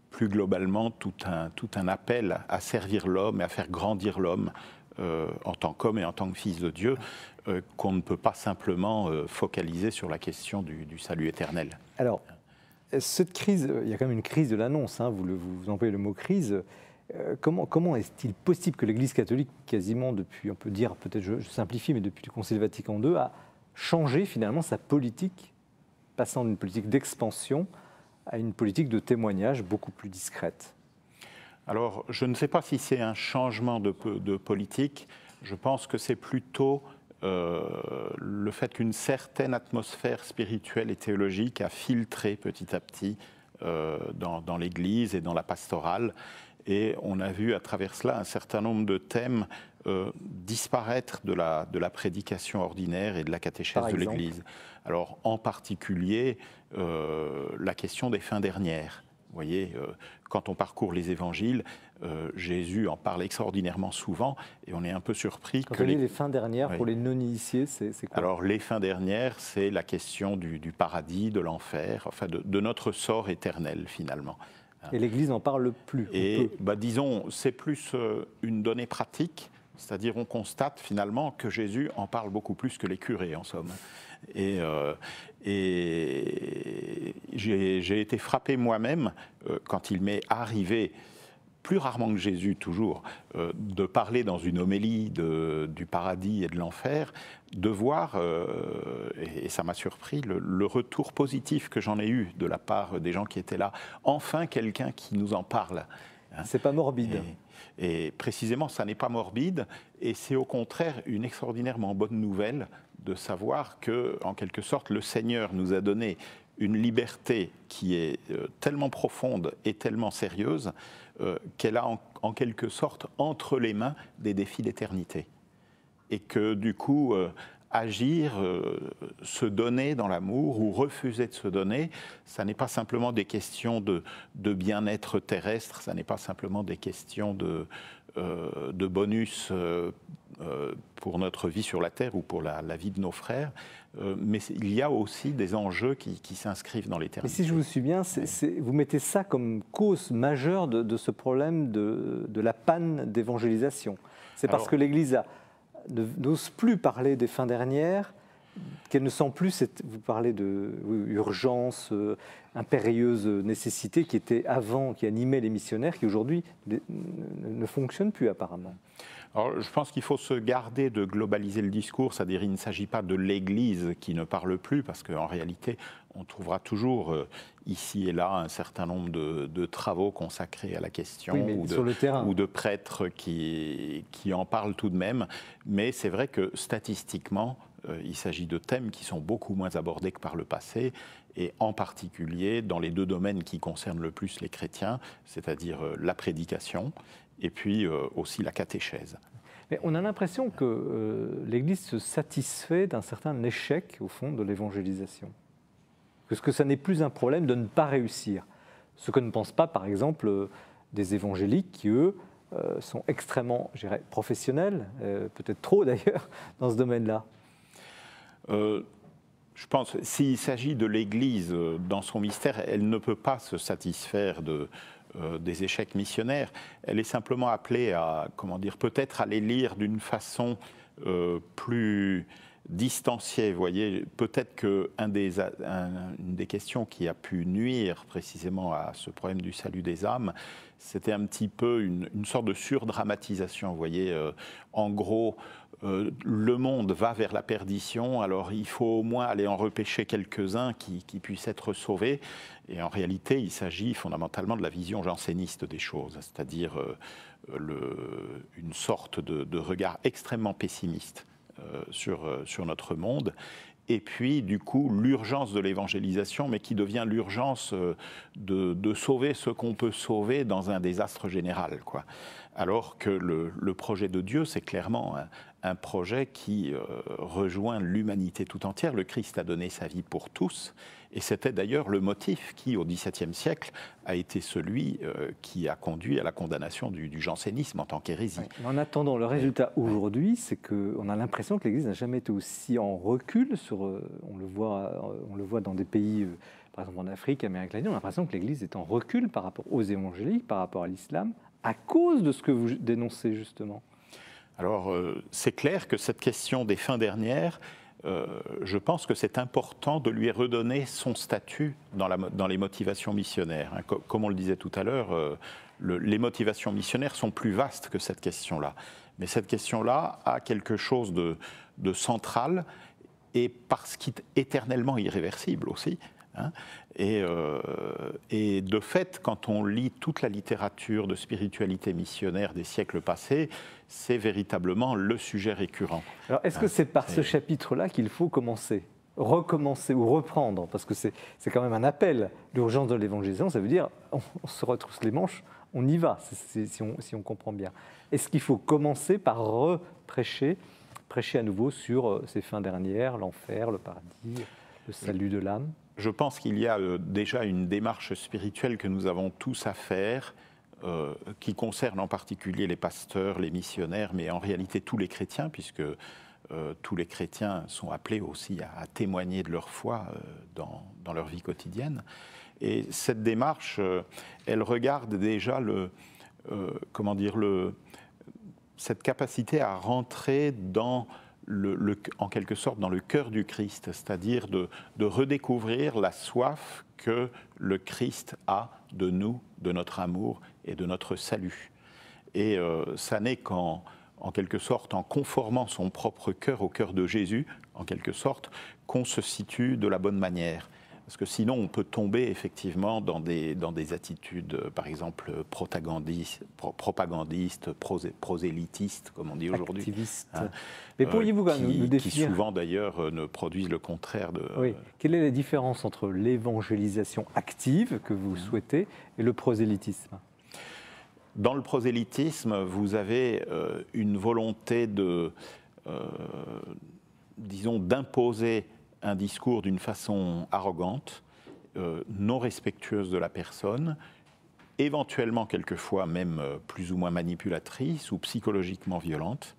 plus globalement, tout un appel à servir l'homme et à faire grandir l'homme en tant qu'homme et en tant que fils de Dieu, qu'on ne peut pas simplement focaliser sur la question du salut éternel. Alors, cette crise, il y a quand même une crise de l'annonce, vous employez le mot crise. Comment est-il possible que l'Église catholique, quasiment depuis, on peut dire, peut-être je simplifie, mais depuis le Concile Vatican II, a changé finalement sa politique, passant d'une politique d'expansion à une politique de témoignage beaucoup plus discrète? Alors, je ne sais pas si c'est un changement de politique. Je pense que c'est plutôt le fait qu'une certaine atmosphère spirituelle et théologique a filtré petit à petit dans l'Église et dans la pastorale. Et on a vu à travers cela un certain nombre de thèmes disparaître de la prédication ordinaire et de la catéchèse de l'Église. Alors, en particulier, la question des fins dernières. Vous voyez, quand on parcourt les évangiles, Jésus en parle extraordinairement souvent et on est un peu surpris. Quand on dit les fins dernières, pour les non-initiés, c'est quoi? Alors, les fins dernières, c'est la question du paradis, de l'enfer, enfin de notre sort éternel finalement. Et l'Église n'en parle plus. Et disons, c'est plus une donnée pratique, c'est-à-dire on constate finalement que Jésus en parle beaucoup plus que les curés en somme. Et j'ai été frappé moi-même quand il m'est arrivé, plus rarement que Jésus toujours, de parler dans une homélie du paradis et de l'enfer, de voir, et ça m'a surpris, le retour positif que j'en ai eu de la part des gens qui étaient là. Enfin, quelqu'un qui nous en parle. C'est pas morbide. Et précisément, ça n'est pas morbide, et c'est au contraire une extraordinairement bonne nouvelle de savoir que, en quelque sorte, le Seigneur nous a donné une liberté qui est tellement profonde et tellement sérieuse qu'elle a en quelque sorte entre les mains des défis d'éternité. Et que du coup, agir, se donner dans l'amour ou refuser de se donner, ça n'est pas simplement des questions de bien-être terrestre, ça n'est pas simplement des questions de bonus pour notre vie sur la Terre ou pour la vie de nos frères, mais il y a aussi des enjeux qui s'inscrivent dans l'éternité. Et si je vous suis bien, vous mettez ça comme cause majeure de ce problème de la panne d'évangélisation. C'est parce que l'Église n'ose plus parler des fins dernières, qu'elle ne sent plus vous parlez de urgence, impérieuse nécessité qui était avant, qui animait les missionnaires, qui aujourd'hui ne fonctionne plus apparemment. Alors, je pense qu'il faut se garder de globaliser le discours, c'est-à-dire il ne s'agit pas de l'Église qui ne parle plus, parce qu'en réalité, on trouvera toujours ici et là un certain nombre de travaux consacrés à la question, ou de prêtres qui en parlent tout de même. Mais c'est vrai que statistiquement, il s'agit de thèmes qui sont beaucoup moins abordés que par le passé, et en particulier dans les deux domaines qui concernent le plus les chrétiens, c'est-à-dire la prédication et puis aussi la catéchèse. Mais on a l'impression que l'Église se satisfait d'un certain échec, au fond, de l'évangélisation. Parce que ça n'est plus un problème de ne pas réussir. Ce que ne pensent pas, par exemple, des évangéliques qui, eux, sont extrêmement, je dirais, professionnels, peut-être trop d'ailleurs, dans ce domaine-là. Je pense, s'il s'agit de l'Église dans son mystère, elle ne peut pas se satisfaire des échecs missionnaires. Elle est simplement appelée à, peut-être à les lire d'une façon plus distanciée. Vous voyez, peut-être qu'une des questions qui a pu nuire précisément à ce problème du salut des âmes, c'était un petit peu une sorte de surdramatisation. Vous voyez, en gros, le monde va vers la perdition, alors il faut au moins aller en repêcher quelques-uns qui puissent être sauvés. Et en réalité, il s'agit fondamentalement de la vision janséniste des choses, c'est-à-dire une sorte de regard extrêmement pessimiste sur notre monde. Et puis, du coup, l'urgence de l'évangélisation, mais qui devient l'urgence de sauver ce qu'on peut sauver dans un désastre général, quoi. Alors que le projet de Dieu, c'est clairement un projet qui rejoint l'humanité tout entière. Le Christ a donné sa vie pour tous, et c'était d'ailleurs le motif qui, au XVIIe siècle, a été celui qui a conduit à la condamnation du jansénisme en tant qu'hérésie. Ouais. En attendant, le résultat aujourd'hui, c'est qu'on a l'impression que l'Église n'a jamais été aussi en recul. On le voit dans des pays, par exemple en Afrique, Amérique latine, on a l'impression que l'Église est en recul par rapport aux évangéliques, par rapport à l'islam, à cause de ce que vous dénoncez justement. Alors, c'est clair que cette question des fins dernières, je pense que c'est important de lui redonner son statut dans les motivations missionnaires. Comme on le disait tout à l'heure, les motivations missionnaires sont plus vastes que cette question-là. Mais cette question-là a quelque chose de central, et parce qu'il est éternellement irréversible aussi. Et de fait, quand on lit toute la littérature de spiritualité missionnaire des siècles passés, c'est véritablement le sujet récurrent. Alors, est-ce que c'est par ce chapitre-là qu'il faut recommencer ou reprendre? Parce que c'est quand même un appel. L'urgence de l'évangélisation, ça veut dire on se retrousse les manches, on y va, si on comprend bien. Est-ce qu'il faut commencer par prêcher à nouveau sur ces fins dernières, l'enfer, le paradis, le salut de l'âme? Je pense qu'il y a déjà une démarche spirituelle que nous avons tous à faire, qui concerne en particulier les pasteurs, les missionnaires, mais en réalité tous les chrétiens, puisque tous les chrétiens sont appelés aussi à témoigner de leur foi dans leur vie quotidienne. Et cette démarche, elle regarde déjà cette capacité à rentrer en quelque sorte dans le cœur du Christ, c'est-à-dire de redécouvrir la soif que le Christ a de nous, de notre amour et de notre salut. Et ça n'est en quelque sorte en conformant son propre cœur au cœur de Jésus, en quelque sorte, qu'on se situe de la bonne manière. Parce que sinon, on peut tomber effectivement dans des attitudes, par exemple, propagandistes, prosélytistes, comme on dit aujourd'hui. Activistes. Mais pourriez-vous nous définir... Qui souvent, d'ailleurs, ne produisent le contraire de... Oui. Quelle est la différence entre l'évangélisation active que vous souhaitez et le prosélytisme ? Dans le prosélytisme, vous avez une volonté disons, d'imposer un discours d'une façon arrogante, non respectueuse de la personne, éventuellement quelquefois même plus ou moins manipulatrice ou psychologiquement violente,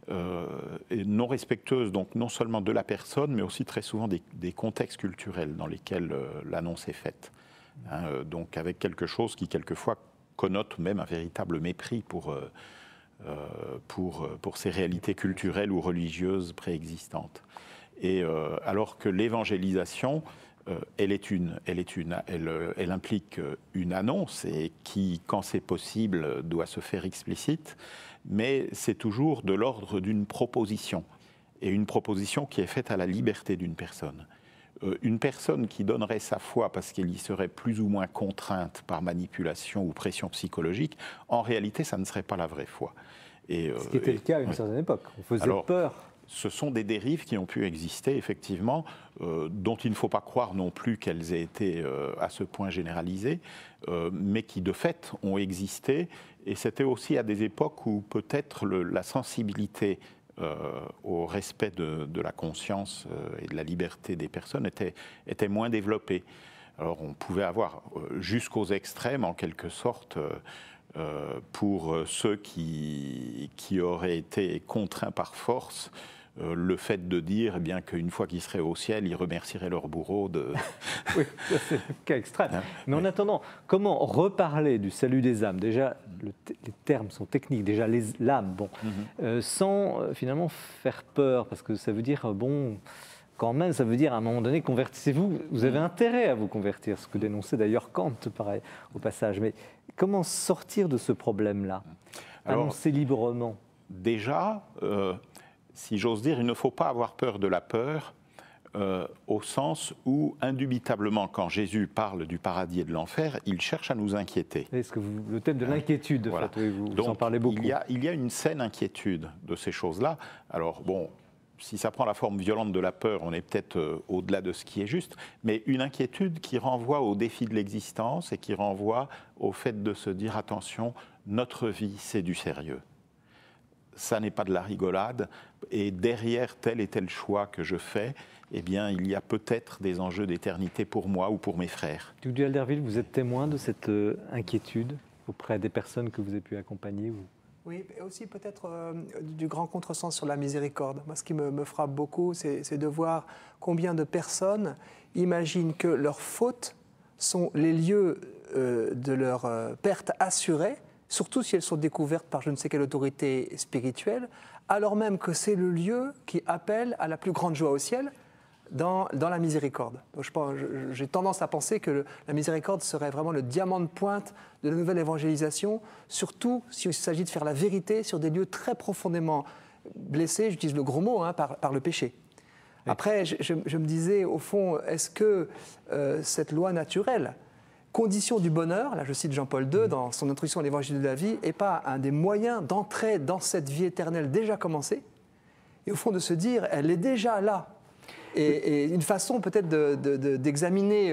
et non respectueuse donc non seulement de la personne, mais aussi très souvent des contextes culturels dans lesquels l'annonce est faite. Donc avec quelque chose qui quelquefois connote même un véritable mépris pour ces réalités culturelles ou religieuses préexistantes. Et alors que l'évangélisation, elle implique une annonce et qui, quand c'est possible, doit se faire explicite, mais c'est toujours de l'ordre d'une proposition, et une proposition qui est faite à la liberté d'une personne. Une personne qui donnerait sa foi parce qu'elle y serait plus ou moins contrainte par manipulation ou pression psychologique, en réalité, ça ne serait pas la vraie foi. Ce qui était le cas à une certaine époque. On faisait peur. Ce sont des dérives qui ont pu exister, effectivement, dont il ne faut pas croire non plus qu'elles aient été à ce point généralisées, mais qui, de fait, ont existé. Et c'était aussi à des époques où peut-être la sensibilité au respect de la conscience et de la liberté des personnes était moins développée. Alors on pouvait avoir jusqu'aux extrêmes, en quelque sorte, pour ceux qui auraient été contraints par force, le fait de dire eh bien qu'une fois qu'ils seraient au ciel, ils remercieraient leur bourreau de... Oui, c'est le cas extrême. Mais en attendant, comment reparler du salut des âmes ? Déjà, les termes sont techniques, déjà l'âme, bon, sans finalement faire peur, parce que ça veut dire, bon, quand même, ça veut dire à un moment donné, convertissez-vous, vous avez intérêt à vous convertir, ce que dénonçait d'ailleurs Kant, pareil, au passage. Mais comment sortir de ce problème-là ? Annoncer librement. Déjà... si j'ose dire, il ne faut pas avoir peur de la peur, au sens où, indubitablement, quand Jésus parle du paradis et de l'enfer, il cherche à nous inquiéter. Est-ce que le thème de l'inquiétude, voilà. Vous en parlez beaucoup. Il y a une saine inquiétude de ces choses-là. Alors, bon, si ça prend la forme violente de la peur, on est peut-être au-delà de ce qui est juste, mais une inquiétude qui renvoie au défi de l'existence et qui renvoie au fait de se dire, attention, notre vie, c'est du sérieux. Ça n'est pas de la rigolade, et derrière tel et tel choix que je fais, eh bien, il y a peut-être des enjeux d'éternité pour moi ou pour mes frères. Duc Alderville, vous êtes témoin de cette inquiétude auprès des personnes que vous avez pu accompagner ou... Oui, et aussi peut-être du grand contresens sur la miséricorde. Moi, ce qui me frappe beaucoup, c'est de voir combien de personnes imaginent que leurs fautes sont les lieux de leur perte assurée, surtout si elles sont découvertes par je ne sais quelle autorité spirituelle, alors même que c'est le lieu qui appelle à la plus grande joie au ciel dans la miséricorde. Donc j'ai tendance à penser que la miséricorde serait vraiment le diamant de pointe de la nouvelle évangélisation, surtout s'il s'agit de faire la vérité sur des lieux très profondément blessés, j'utilise le gros mot, par le péché. Après, je me disais, au fond, est-ce que cette loi naturelle, condition du bonheur, là je cite Jean-Paul II dans son introduction à l'évangile de la vie, n'est pas un des moyens d'entrer dans cette vie éternelle déjà commencée, et au fond de se dire, elle est déjà là. Et une façon peut-être d'examiner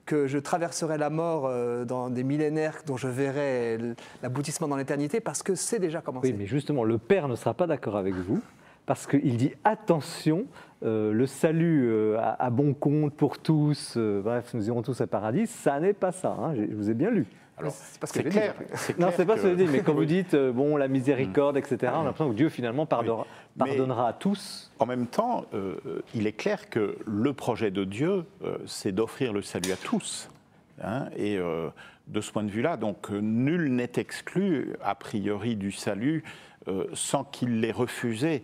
que je traverserai la mort dans des millénaires dont je verrai l'aboutissement dans l'éternité, parce que c'est déjà commencé. Oui, mais justement, le Père ne sera pas d'accord avec vous, parce qu'il dit attention, le salut à bon compte pour tous, bref, nous irons tous au paradis, ça n'est pas ça, hein, je vous ai bien lu. Alors, c'est clair. Non, c'est pas ce que je dis, mais quand vous dites bon, la miséricorde, etc., on a l'impression que Dieu finalement pardonnera à tous. En même temps, il est clair que le projet de Dieu, c'est d'offrir le salut à tous. Hein, et de ce point de vue-là, donc nul n'est exclu a priori du salut sans qu'il l'ait refusé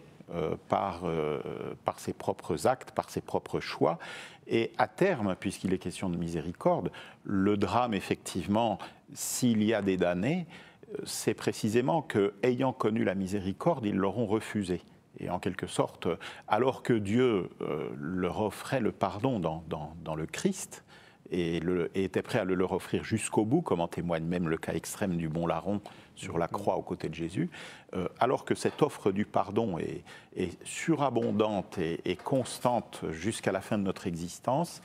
par ses propres actes, par ses propres choix. Et à terme, puisqu'il est question de miséricorde, le drame, effectivement, s'il y a des damnés, c'est précisément qu'ayant connu la miséricorde, ils l'auront refusée. Et en quelque sorte, alors que Dieu leur offrait le pardon dans le Christ, et était prêt à le leur offrir jusqu'au bout, comme en témoigne même le cas extrême du bon larron sur la croix aux côtés de Jésus, alors que cette offre du pardon est surabondante et constante jusqu'à la fin de notre existence,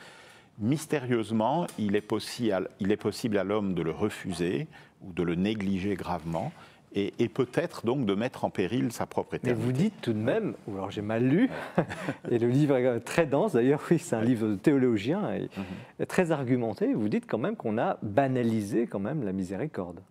mystérieusement, il est possible à l'homme de le refuser ou de le négliger gravement, et peut-être donc de mettre en péril sa propre éternité. Mais vous dites tout de même, ou alors j'ai mal lu, et le livre est très dense, d'ailleurs, oui, c'est un livre théologien et très argumenté, vous dites quand même qu'on a banalisé quand même la miséricorde.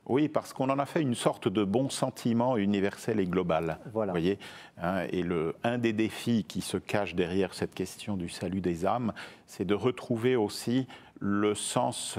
Oui, parce qu'on en a fait une sorte de bon sentiment universel et global. Voilà. Vous voyez, hein, et un des défis qui se cache derrière cette question du salut des âmes, c'est de retrouver aussi le sens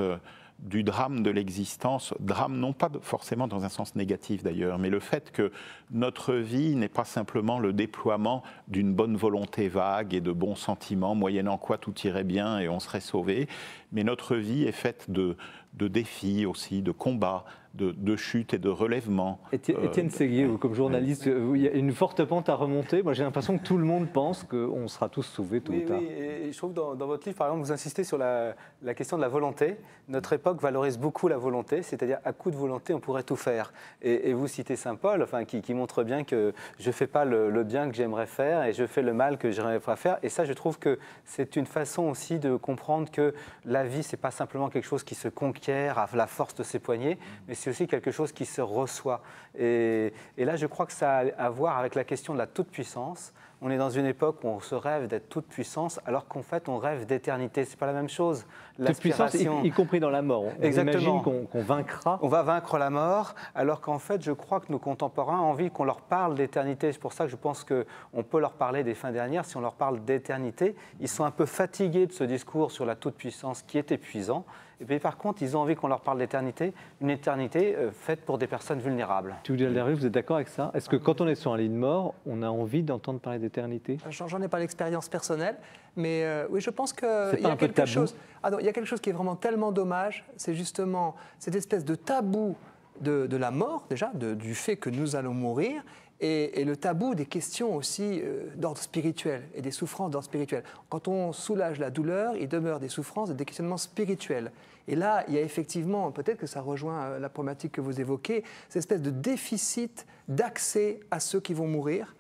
du drame de l'existence, drame non pas forcément dans un sens négatif d'ailleurs, mais le fait que notre vie n'est pas simplement le déploiement d'une bonne volonté vague et de bons sentiments, moyennant quoi tout irait bien et on serait sauvé, mais notre vie est faite de défis aussi, de combats, de chutes et de relèvements. Étienne Séguier, comme journaliste, il y a une forte pente à remonter. Moi, j'ai l'impression que tout le monde pense qu'on sera tous sauvés tôt ou tard. Oui, et je trouve que dans votre livre, par exemple, vous insistez sur la question de la volonté. Notre époque valorise beaucoup la volonté, c'est-à-dire à coup de volonté, on pourrait tout faire. Et vous citez Saint Paul, enfin, qui montre bien que je ne fais pas le bien que j'aimerais faire et je fais le mal que j'aimerais pas faire. Et ça, je trouve que c'est une façon aussi de comprendre que la vie, ce n'est pas simplement quelque chose qui se conquiert à la force de ses poignets, mais c'est aussi quelque chose qui se reçoit. Et là, je crois que ça a à voir avec la question de la toute-puissance. On est dans une époque où on se rêve d'être toute-puissance, alors qu'en fait, on rêve d'éternité. Ce n'est pas la même chose. Toute-puissance, y compris dans la mort. On imagine qu'on vaincra. On va vaincre la mort, alors qu'en fait, je crois que nos contemporains ont envie qu'on leur parle d'éternité. C'est pour ça que je pense qu'on peut leur parler des fins dernières. Si on leur parle d'éternité, ils sont un peu fatigués de ce discours sur la toute-puissance qui est épuisant. Et puis, par contre, ils ont envie qu'on leur parle d'éternité, une éternité faite pour des personnes vulnérables. Thierry Delry, vous êtes d'accord avec ça? Est-ce que quand on est sur un lit de mort, on a envie d'entendre parler d'éternité? J'en ai pas l'expérience personnelle, mais oui, je pense qu'il y a quelque chose. Il y a quelque chose qui est vraiment tellement dommage, c'est justement cette espèce de tabou de la mort, déjà, du fait que nous allons mourir. Et le tabou des questions aussi d'ordre spirituel et des souffrances d'ordre spirituel. Quand on soulage la douleur, il demeure des souffrances et des questionnements spirituels. Et là, il y a effectivement, peut-être que ça rejoint la problématique que vous évoquez, cette espèce de déficit d'accès à ceux qui vont mourir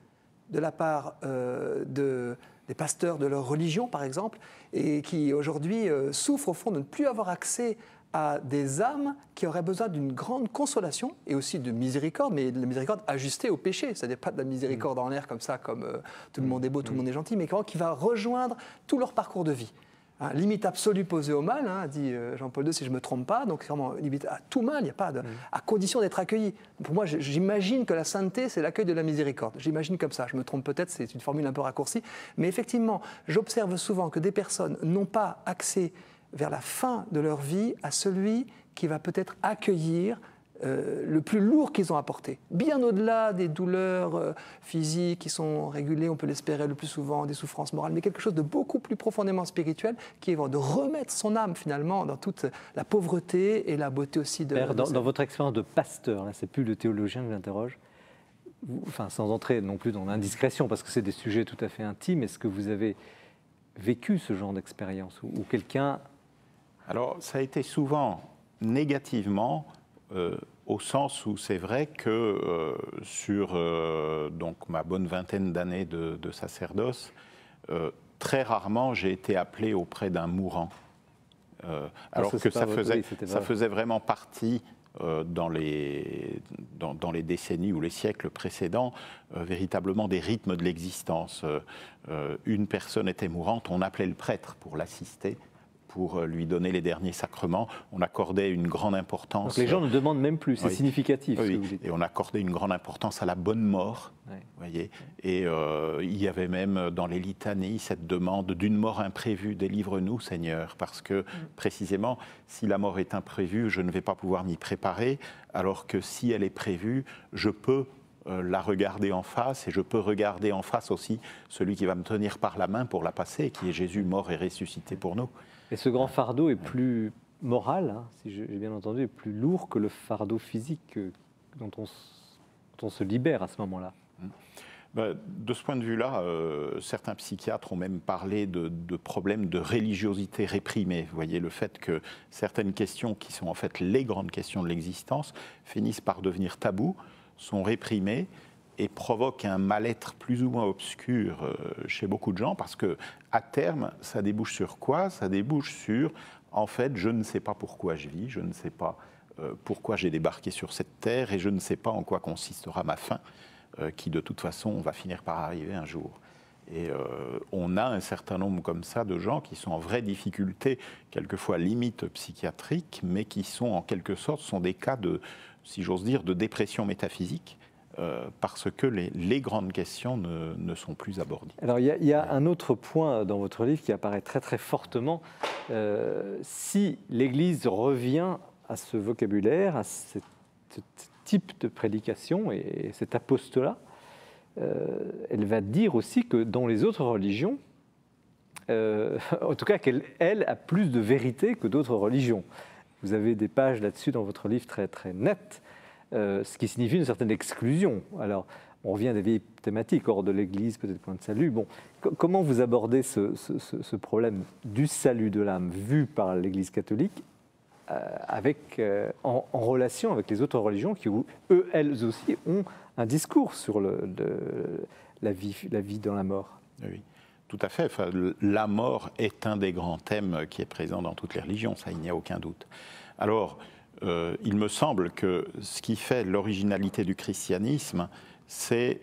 de la part des pasteurs de leur religion, par exemple, et qui aujourd'hui souffrent au fond de ne plus avoir accès à des âmes qui auraient besoin d'une grande consolation et aussi de miséricorde, mais de la miséricorde ajustée au péché. C'est-à-dire pas de la miséricorde en l'air comme ça, comme tout le monde est beau, tout le monde est gentil, mais qui va rejoindre tout leur parcours de vie. Limite absolue posée au mal, dit Jean-Paul II, si je ne me trompe pas, donc vraiment limite à tout mal, il n'y a pas à condition d'être accueilli. Pour moi, j'imagine que la sainteté, c'est l'accueil de la miséricorde. J'imagine comme ça, je me trompe peut-être, c'est une formule un peu raccourcie, mais effectivement, j'observe souvent que des personnes n'ont pas accès vers la fin de leur vie à celui qui va peut-être accueillir le plus lourd qu'ils ont apporté. Bien au-delà des douleurs physiques qui sont régulées, on peut l'espérer le plus souvent, des souffrances morales, mais quelque chose de beaucoup plus profondément spirituel qui est de remettre son âme finalement dans toute la pauvreté et la beauté aussi de... Père, dans votre expérience de pasteur, là, c'est plus le théologien que j'interroge, enfin sans entrer non plus dans l'indiscrétion parce que c'est des sujets tout à fait intimes, est-ce que vous avez vécu ce genre d'expérience où quelqu'un... Alors, ça a été souvent négativement, au sens où c'est vrai que sur donc, ma bonne vingtaine d'années de sacerdoce, très rarement j'ai été appelé auprès d'un mourant. Alors que ça faisait vraiment partie, dans les décennies ou les siècles précédents, véritablement des rythmes de l'existence. Une personne était mourante, on appelait le prêtre pour l'assister, pour lui donner les derniers sacrements. On accordait une grande importance... Donc les gens ne demandent même plus, c'est significatif. Oui, ce que vous dites. Et on accordait une grande importance à la bonne mort. Voyez. Et il y avait même dans les litanies cette demande d'une mort imprévue. Délivre-nous, Seigneur, parce que précisément, si la mort est imprévue, je ne vais pas pouvoir m'y préparer, alors que si elle est prévue, je peux la regarder en face, et je peux regarder en face aussi celui qui va me tenir par la main pour la passer, qui est Jésus mort et ressuscité pour nous. Et ce grand fardeau est plus moral, si j'ai bien entendu, est plus lourd que le fardeau physique dont on se libère à ce moment-là. De ce point de vue-là, certains psychiatres ont même parlé de problèmes de religiosité réprimée. Vous voyez, le fait que certaines questions qui sont en fait les grandes questions de l'existence finissent par devenir tabous, sont réprimées et provoquent un mal-être plus ou moins obscur chez beaucoup de gens, parce que à terme, ça débouche sur quoi? Ça débouche sur, en fait, je ne sais pas pourquoi je vis, je ne sais pas pourquoi j'ai débarqué sur cette terre et je ne sais pas en quoi consistera ma fin. Qui de toute façon va finir par arriver un jour. Et on a un certain nombre comme ça de gens qui sont en vraie difficulté, quelquefois limite psychiatrique, mais qui sont en quelque sorte sont des cas de, si j'ose dire, de dépression métaphysique, parce que les grandes questions ne sont plus abordées. Alors il y a un autre point dans votre livre qui apparaît très très fortement. Si l'Église revient à ce vocabulaire, à cette type de prédication et cet apostolat, elle va dire aussi que dans les autres religions, en tout cas qu'elle a plus de vérité que d'autres religions. Vous avez des pages là-dessus dans votre livre très, très nettes, ce qui signifie une certaine exclusion. Alors, on revient à des vieilles thématiques, hors de l'Église, peut-être point de salut. Bon, comment vous abordez ce problème du salut de l'âme vu par l'Église catholique en relation avec les autres religions qui, elles aussi, ont un discours sur la vie dans la mort? Oui, tout à fait. Enfin, la mort est un des grands thèmes qui est présent dans toutes les religions, ça, il n'y a aucun doute. Alors, il me semble que ce qui fait l'originalité du christianisme, c'est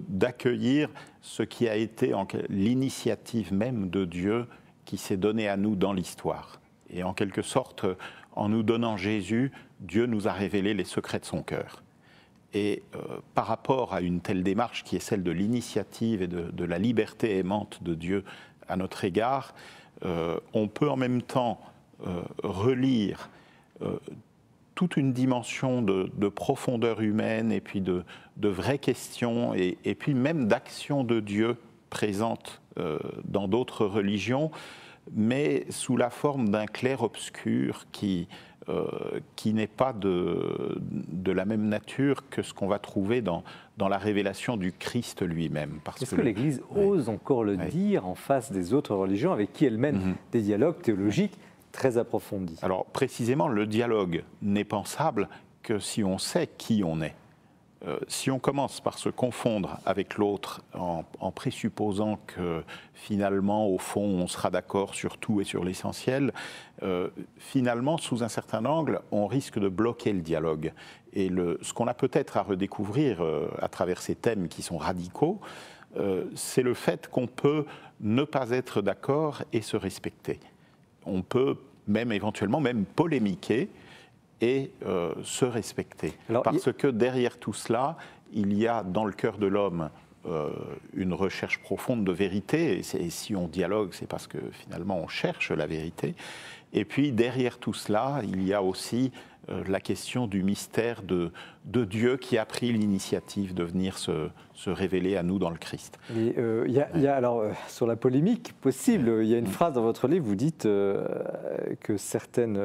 d'accueillir ce qui a été l'initiative même de Dieu qui s'est donnée à nous dans l'histoire. Et en quelque sorte, en nous donnant Jésus, Dieu nous a révélé les secrets de son cœur. Et par rapport à une telle démarche qui est celle de l'initiative et de la liberté aimante de Dieu à notre égard, on peut en même temps relire toute une dimension de profondeur humaine et puis de vraies questions et puis même d'actions de Dieu présentes dans d'autres religions, mais sous la forme d'un clair-obscur qui n'est pas de la même nature que ce qu'on va trouver dans la révélation du Christ lui-même. Est-ce que l'Église ose encore le dire en face des autres religions avec qui elle mène des dialogues théologiques très approfondis? Alors précisément, le dialogue n'est pensable que si on sait qui on est. Si on commence par se confondre avec l'autre en présupposant que finalement, au fond, on sera d'accord sur tout et sur l'essentiel, finalement, sous un certain angle, on risque de bloquer le dialogue. Et ce qu'on a peut-être à redécouvrir à travers ces thèmes qui sont radicaux, c'est le fait qu'on peut ne pas être d'accord et se respecter. On peut même éventuellement même polémiquer et se respecter. Alors, parce que derrière tout cela, il y a dans le cœur de l'homme une recherche profonde de vérité, et si on dialogue, c'est parce que finalement on cherche la vérité. Et puis derrière tout cela, il y a aussi la question du mystère de Dieu qui a pris l'initiative de venir se révéler à nous dans le Christ. Il y a alors, sur la polémique possible, il y a une phrase dans votre livre, vous dites que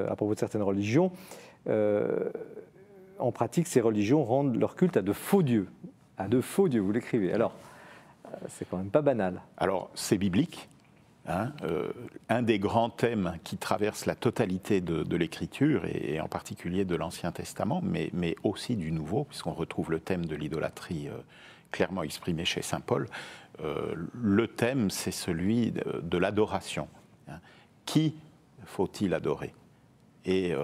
à propos de certaines religions, en pratique, ces religions rendent leur culte à de faux dieux. À de faux dieux, vous l'écrivez. Alors, c'est quand même pas banal. Alors, c'est biblique. Un des grands thèmes qui traverse la totalité de l'Écriture, et en particulier de l'Ancien Testament, mais aussi du Nouveau, puisqu'on retrouve le thème de l'idolâtrie clairement exprimé chez saint Paul. Le thème, c'est celui de l'adoration. Qui faut-il adorer ? Et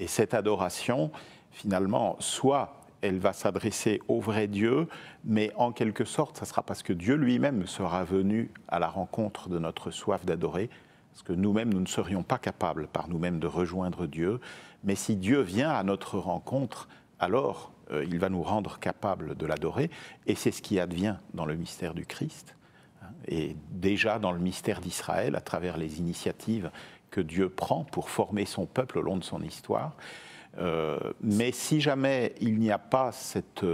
cette adoration, finalement, soit elle va s'adresser au vrai Dieu, mais en quelque sorte, ça sera parce que Dieu lui-même sera venu à la rencontre de notre soif d'adorer, parce que nous-mêmes, nous ne serions pas capables par nous-mêmes de rejoindre Dieu, mais si Dieu vient à notre rencontre, alors il va nous rendre capables de l'adorer, et c'est ce qui advient dans le mystère du Christ, et déjà dans le mystère d'Israël, à travers les initiatives que Dieu prend pour former son peuple au long de son histoire. Mais si jamais il n'y a pas cette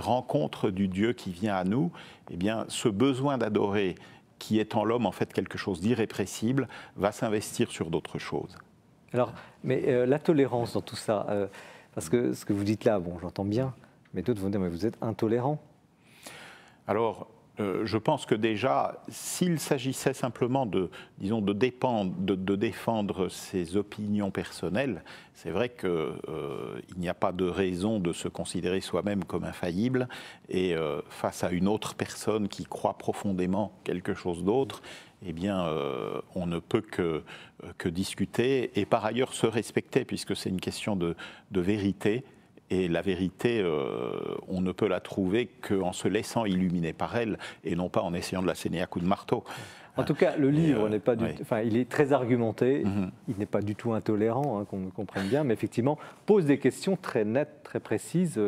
rencontre du Dieu qui vient à nous, eh bien, ce besoin d'adorer, qui est en l'homme en fait quelque chose d'irrépressible, va s'investir sur d'autres choses. Alors, mais la tolérance dans tout ça, parce que ce que vous dites là, bon, j'entends bien, mais d'autres vont dire, mais vous êtes intolérant. Alors, je pense que déjà, s'il s'agissait simplement de défendre ses opinions personnelles, c'est vrai qu'il n'y a pas de raison de se considérer soi-même comme infaillible et face à une autre personne qui croit profondément quelque chose d'autre, eh bien, on ne peut que discuter et par ailleurs se respecter puisque c'est une question de vérité. Et la vérité, on ne peut la trouver qu'en se laissant illuminer par elle, et non pas en essayant de la saigner à coups de marteau. En tout cas, le livre n'est pas enfin, il est très argumenté, il n'est pas du tout intolérant, qu'on me comprenne bien, mais effectivement pose des questions très nettes, très précises,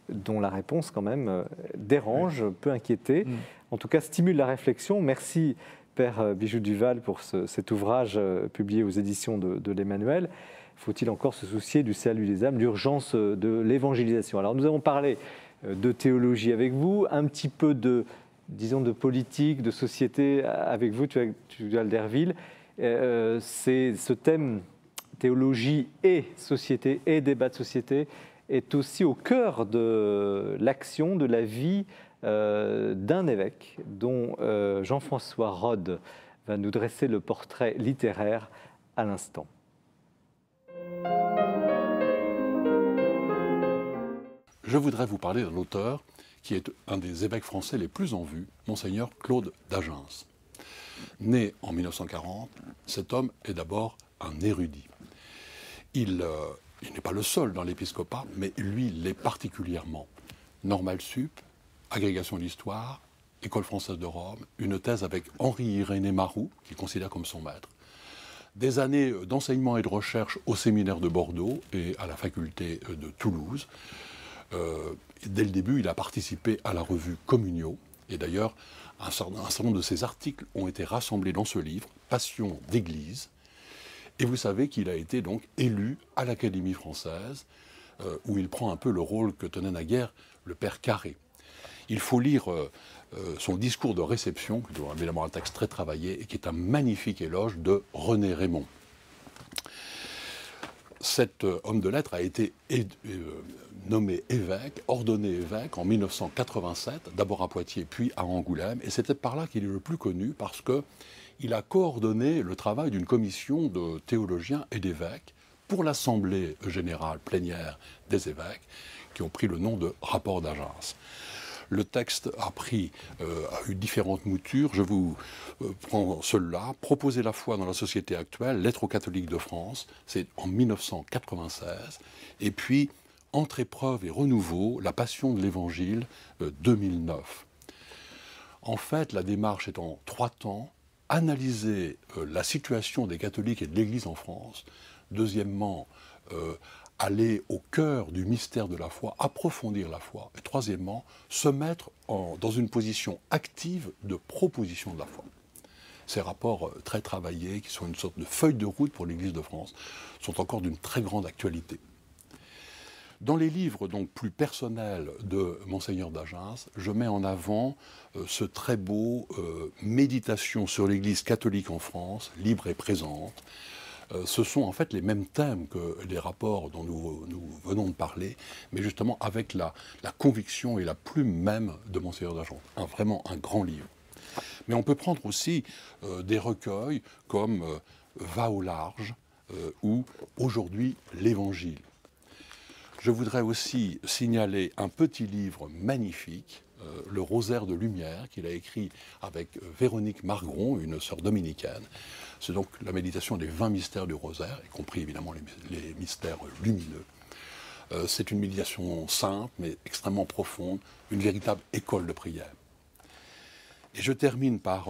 dont la réponse quand même dérange, peut inquiéter. En tout cas, stimule la réflexion. Merci, Père Bijoux-Duval, pour cet ouvrage publié aux éditions de l'Emmanuel. Faut-il encore se soucier du salut des âmes, l'urgence de l'évangélisation? Alors nous avons parlé de théologie avec vous, un petit peu de politique, de société avec vous, Tugdual Derville. C'est ce thème théologie et société et débat de société est aussi au cœur de l'action, de la vie d'un évêque dont Jean-François Rode va nous dresser le portrait littéraire à l'instant. Je voudrais vous parler d'un auteur qui est un des évêques français les plus en vue, Monseigneur Claude d'Agens. Né en 1940, cet homme est d'abord un érudit. Il n'est pas le seul dans l'épiscopat, mais lui l'est particulièrement. Normal Sup, agrégation d'histoire, École française de Rome, une thèse avec Henri-Irénée Maroux, qu'il considère comme son maître. Des années d'enseignement et de recherche au séminaire de Bordeaux et à la faculté de Toulouse. Dès le début, il a participé à la revue Communio. Et d'ailleurs, un certain nombre de ses articles ont été rassemblés dans ce livre, Passion d'Église. Et vous savez qu'il a été donc élu à l'Académie française, où il prend un peu le rôle que tenait naguère le père Carré. Il faut lire son discours de réception, qui est évidemment un texte très travaillé, et qui est un magnifique éloge de René Raymond. Cet homme de lettres a été nommé évêque, ordonné évêque en 1987, d'abord à Poitiers puis à Angoulême, et c'est par là qu'il est le plus connu parce qu'il a coordonné le travail d'une commission de théologiens et d'évêques pour l'Assemblée générale plénière des évêques, qui ont pris le nom de rapport d'Agens. Le texte a eu différentes moutures. Je vous prends celui-là. Proposer la foi dans la société actuelle, lettre aux catholiques de France, c'est en 1996. Et puis, entre épreuve et renouveau, la passion de l'Évangile, 2009. En fait, la démarche est en 3 temps. Analyser la situation des catholiques et de l'Église en France. Deuxièmement, aller au cœur du mystère de la foi, approfondir la foi. Et troisièmement, se mettre dans une position active de proposition de la foi. Ces rapports très travaillés, qui sont une sorte de feuille de route pour l'Église de France, sont encore d'une très grande actualité. Dans les livres donc plus personnels de Monseigneur d'Agens, je mets en avant ce très beau Méditation sur l'Église catholique en France, libre et présente. Ce sont en fait les mêmes thèmes que les rapports dont nous venons de parler, mais justement avec la conviction et la plume même de Monseigneur d'Agens. Vraiment un grand livre. Mais on peut prendre aussi des recueils comme Va au large ou Aujourd'hui l'Évangile. Je voudrais aussi signaler un petit livre magnifique, Le Rosaire de Lumière, qu'il a écrit avec Véronique Margron, une sœur dominicaine. C'est donc la méditation des 20 mystères du rosaire, y compris évidemment les mystères lumineux. C'est une méditation simple, mais extrêmement profonde, une véritable école de prière. Et je termine par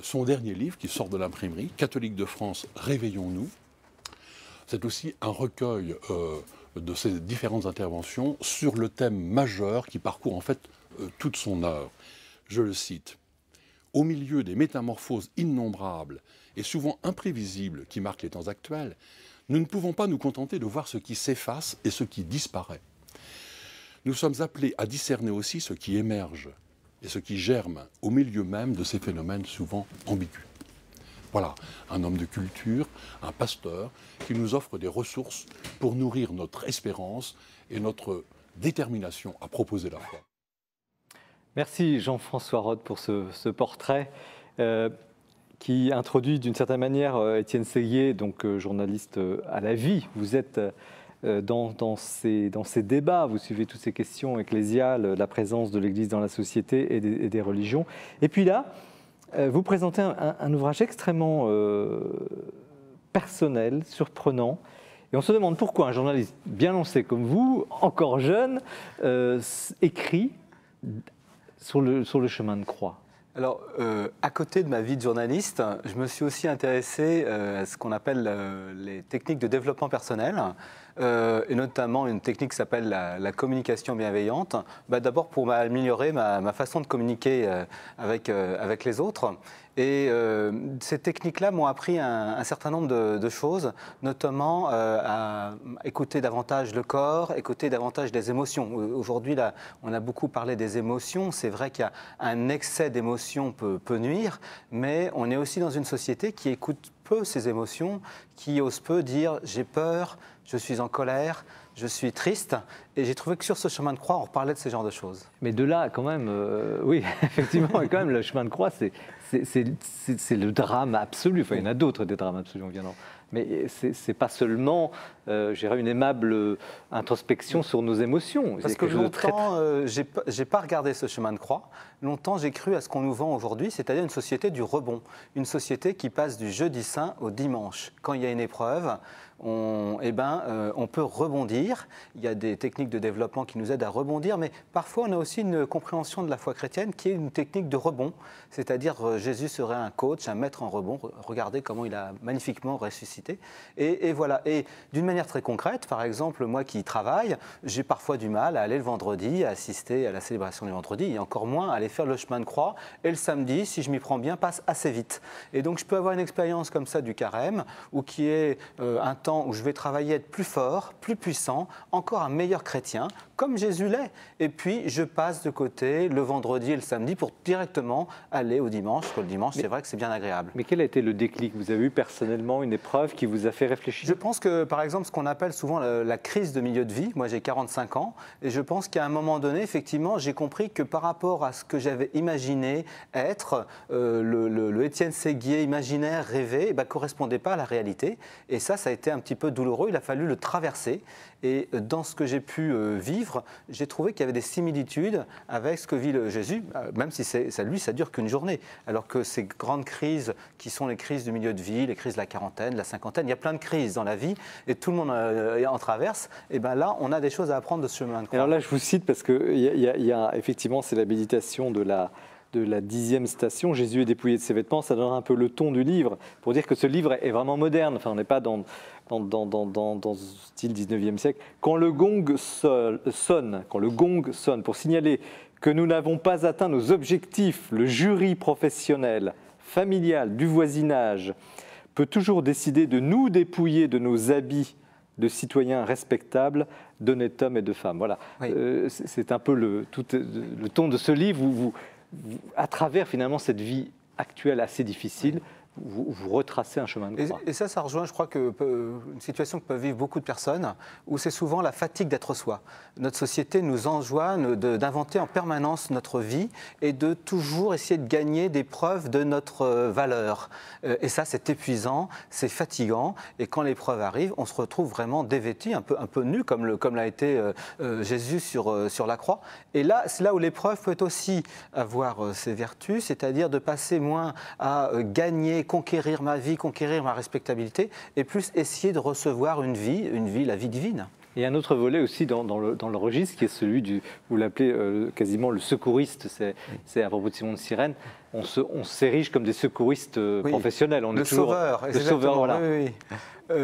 son dernier livre qui sort de l'imprimerie, Catholiques de France, réveillons-nous. C'est aussi un recueil de ses différentes interventions sur le thème majeur qui parcourt en fait toute son œuvre. Je le cite. Au milieu des métamorphoses innombrables et souvent imprévisibles qui marquent les temps actuels, nous ne pouvons pas nous contenter de voir ce qui s'efface et ce qui disparaît. Nous sommes appelés à discerner aussi ce qui émerge et ce qui germe au milieu même de ces phénomènes souvent ambigus. Voilà, un homme de culture, un pasteur, qui nous offre des ressources pour nourrir notre espérance et notre détermination à proposer la foi. Merci Jean-François Rode pour ce portrait qui introduit d'une certaine manière Étienne Séguier, donc journaliste à la vie. Vous êtes dans ces débats, vous suivez toutes ces questions ecclésiales, la présence de l'Église dans la société et des religions. Et puis là, vous présentez un ouvrage extrêmement personnel, surprenant. Et on se demande pourquoi un journaliste bien lancé comme vous, encore jeune, écrit sur le chemin de croix. Alors, à côté de ma vie de journaliste, je me suis aussi intéressé à ce qu'on appelle les techniques de développement personnel, et notamment une technique qui s'appelle la communication bienveillante. D'abord pour améliorer ma façon de communiquer avec les autres. Et ces techniques-là m'ont appris un certain nombre de choses, notamment à écouter davantage le corps, écouter davantage les émotions. Aujourd'hui, là, on a beaucoup parlé des émotions. C'est vrai qu'il y a un excès d'émotions peut nuire, mais on est aussi dans une société qui écoute peu ses émotions, qui ose peu dire « j'ai peur », « je suis en colère », je suis triste, et j'ai trouvé que sur ce chemin de croix, on parlait de ces genres de choses. Mais de là, quand même, oui, effectivement, quand même, le chemin de croix, c'est le drame absolu. Enfin, il y en a d'autres, des drames absolus, on vient d'en... Mais c'est pas seulement, une aimable introspection sur nos émotions. Parce que longtemps, j'ai pas regardé ce chemin de croix. Longtemps, j'ai cru à ce qu'on nous vend aujourd'hui, c'est-à-dire une société du rebond, une société qui passe du jeudi saint au dimanche. Quand il y a une épreuve, on peut rebondir. Il y a des techniques de développement qui nous aident à rebondir, mais parfois on a aussi une compréhension de la foi chrétienne qui est une technique de rebond, c'est-à-dire Jésus serait un coach, un maître en rebond. Regardez comment il a magnifiquement ressuscité. Et voilà. Et d'une manière très concrète, par exemple, moi qui travaille, j'ai parfois du mal à aller le vendredi, à assister à la célébration du vendredi, et encore moins à aller faire le chemin de croix. Et le samedi, si je m'y prends bien, passe assez vite. Et donc je peux avoir une expérience comme ça du carême, ou qui est un temps où je vais travailler, être plus fort, plus puissant, encore un meilleur chrétien, comme Jésus l'est. Et puis, je passe de côté le vendredi et le samedi pour directement aller au dimanche, parce que le dimanche, c'est vrai que c'est bien agréable. Mais quel a été le déclic? Vous avez eu personnellement une épreuve qui vous a fait réfléchir? Je pense que, par exemple, ce qu'on appelle souvent la crise de milieu de vie, moi j'ai 45 ans, et je pense qu'à un moment donné, effectivement, j'ai compris que par rapport à ce que j'avais imaginé être, le Étienne Séguier imaginaire, rêvé, correspondait pas à la réalité. Et ça a été un petit peu douloureux, il a fallu le traverser. Et dans ce que j'ai pu vivre, j'ai trouvé qu'il y avait des similitudes avec ce que vit Jésus, même si ça dure qu'une journée. Alors que ces grandes crises qui sont les crises du milieu de vie, les crises de la quarantaine, de la cinquantaine, il y a plein de crises dans la vie et tout le monde en traverse. Et bien là, on a des choses à apprendre de ce chemin de croix. Alors là, je vous cite parce que effectivement, c'est la méditation de la 10e station, Jésus est dépouillé de ses vêtements, ça donne un peu le ton du livre, pour dire que ce livre est vraiment moderne, enfin on n'est pas dans ce style 19e siècle. Quand le gong sonne pour signaler que nous n'avons pas atteint nos objectifs, le jury professionnel, familial, du voisinage, peut toujours décider de nous dépouiller de nos habits de citoyens respectables, d'honnêtes hommes et de femmes. Voilà, oui. C'est un peu le ton de ce livre où vous, à travers finalement cette vie actuelle assez difficile, vous retracez un chemin de croix. Et ça rejoint, je crois, une situation que peuvent vivre beaucoup de personnes, où c'est souvent la fatigue d'être soi. Notre société nous enjoint d'inventer en permanence notre vie et de toujours essayer de gagner des preuves de notre valeur. Et ça, c'est épuisant, c'est fatigant. Et quand l'épreuve arrive, on se retrouve vraiment dévêtu, un peu nu, comme l'a été Jésus sur la croix. Et là, c'est là où l'épreuve peut aussi avoir ses vertus, c'est-à-dire de passer moins à gagner, conquérir ma vie, conquérir ma respectabilité, et plus essayer de recevoir une vie, la vie divine. Et un autre volet aussi dans le registre, qui est celui du, vous l'appelez quasiment le secouriste, c'est à propos de Simon de Cyrène, on s'érige comme des secouristes professionnels. On le est toujours sauveur. Le sauveur, voilà.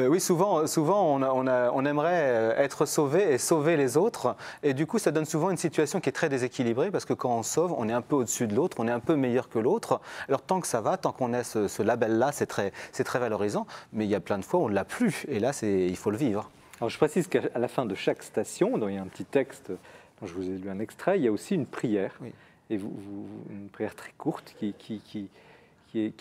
Oui, souvent on aimerait être sauvé et sauver les autres. Et du coup, ça donne souvent une situation qui est très déséquilibrée parce que quand on sauve, on est un peu au-dessus de l'autre, on est un peu meilleur que l'autre. Alors tant que ça va, tant qu'on a ce label-là, c'est très valorisant. Mais il y a plein de fois où on ne l'a plus. Et là, il faut le vivre. Alors je précise qu'à la fin de chaque station, dont il y a un petit texte dont je vous ai lu un extrait, il y a aussi une prière. Oui. Et une prière très courte qui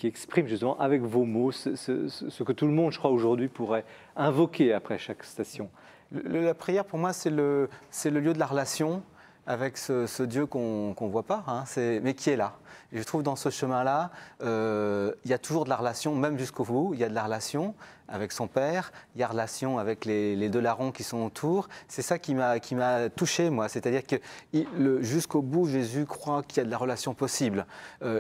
exprime justement avec vos mots ce que tout le monde, je crois, aujourd'hui pourrait invoquer après chaque station. La prière, pour moi, c'est le lieu de la relation avec ce Dieu qu'on ne voit pas, hein, mais qui est là. Et je trouve dans ce chemin-là, il y a toujours de la relation, même jusqu'au bout, il y a de la relation avec son père, il y a relation avec les deux larrons qui sont autour. C'est ça qui m'a touché, moi. C'est-à-dire que jusqu'au bout, Jésus croit qu'il y a de la relation possible.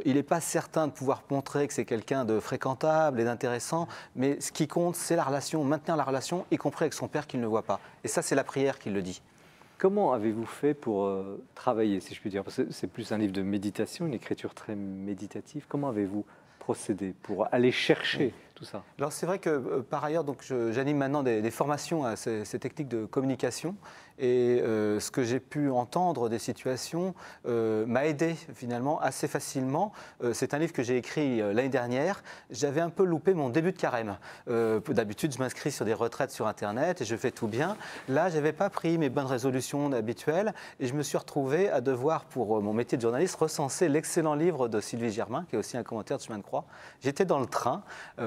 Il n'est pas certain de pouvoir montrer que c'est quelqu'un de fréquentable et d'intéressant, mais ce qui compte, c'est la relation, maintenir la relation, y compris avec son père qu'il ne voit pas. Et ça, c'est la prière qui le dit. Comment avez-vous fait pour travailler, si je puis dire? Parce que c'est plus un livre de méditation, une écriture très méditative. Comment avez-vous procédé pour aller chercher tout ça? Alors c'est vrai que par ailleurs, j'anime maintenant des formations à ces techniques de communication. Et ce que j'ai pu entendre des situations m'a aidé finalement assez facilement. C'est un livre que j'ai écrit l'année dernière. J'avais un peu loupé mon début de carême. D'habitude, je m'inscris sur des retraites sur Internet et je fais tout bien. Là, je n'avais pas pris mes bonnes résolutions habituelles et je me suis retrouvé à devoir, pour mon métier de journaliste, recenser l'excellent livre de Sylvie Germain, qui est aussi un commentaire de Chemin de Croix. J'étais dans le train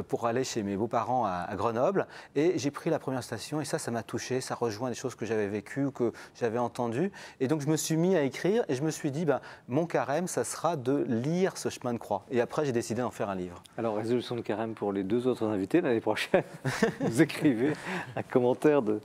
pour aller chez mes beaux-parents à Grenoble et j'ai pris la première station et ça m'a touché. Ça rejoint des choses que j'avais vécues, que j'avais entendu. Et donc, je me suis mis à écrire et je me suis dit, mon carême, ça sera de lire ce chemin de croix. Et après, j'ai décidé d'en faire un livre. Alors, résolution de carême pour les deux autres invités. L'année prochaine, vous écrivez un commentaire de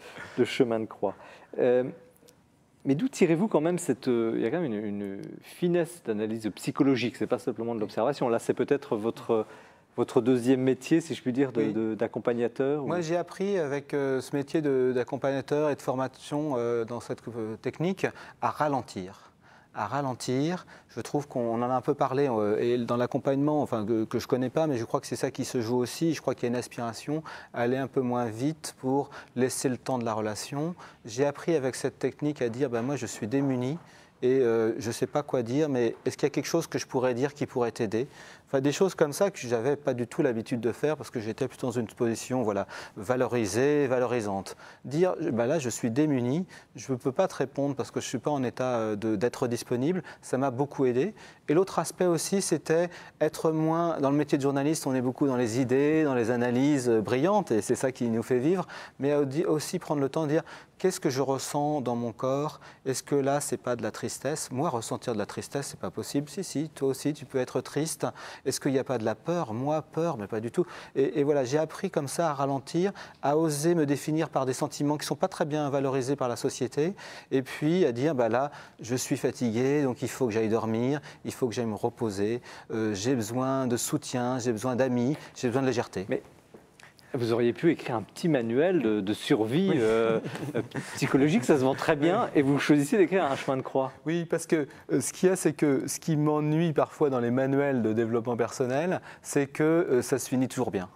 chemin de croix. Mais d'où tirez-vous quand même il y a quand même une finesse d'analyse psychologique. Ce n'est pas simplement de l'observation. Là, c'est peut-être votre deuxième métier, si je puis dire, d'accompagnateur? Moi, j'ai appris avec ce métier d'accompagnateur et de formation dans cette technique à ralentir. À ralentir, je trouve qu'on en a un peu parlé et dans l'accompagnement, enfin que je ne connais pas, mais je crois que c'est ça qui se joue aussi. Je crois qu'il y a une aspiration à aller un peu moins vite pour laisser le temps de la relation. J'ai appris avec cette technique à dire, moi je suis démuni et je ne sais pas quoi dire, mais est-ce qu'il y a quelque chose que je pourrais dire qui pourrait t'aider? Enfin, des choses comme ça que je n'avais pas du tout l'habitude de faire parce que j'étais plutôt dans une position valorisée, valorisante. Dire, là, je suis démuni, je ne peux pas te répondre parce que je ne suis pas en état d'être disponible, ça m'a beaucoup aidé. Et l'autre aspect aussi, c'était être moins... Dans le métier de journaliste, on est beaucoup dans les idées, dans les analyses brillantes, et c'est ça qui nous fait vivre, mais aussi prendre le temps de dire, qu'est-ce que je ressens dans mon corps? Est-ce que là, ce n'est pas de la tristesse? Moi, ressentir de la tristesse, ce n'est pas possible. Si, toi aussi, tu peux être triste. Est-ce qu'il n'y a pas de la peur? Moi, peur, mais pas du tout. Et voilà, j'ai appris comme ça à ralentir, à oser me définir par des sentiments qui ne sont pas très bien valorisés par la société, et puis à dire, là, je suis fatigué, donc il faut que j'aille dormir, il faut que j'aille me reposer, j'ai besoin de soutien, j'ai besoin d'amis, j'ai besoin de légèreté. Mais vous auriez pu écrire un petit manuel de survie psychologique, ça se vend très bien, et vous choisissez d'écrire un chemin de croix. Oui, parce que ce qu'il y a, c'est que ce qui m'ennuie parfois dans les manuels de développement personnel, c'est que ça se finit toujours bien.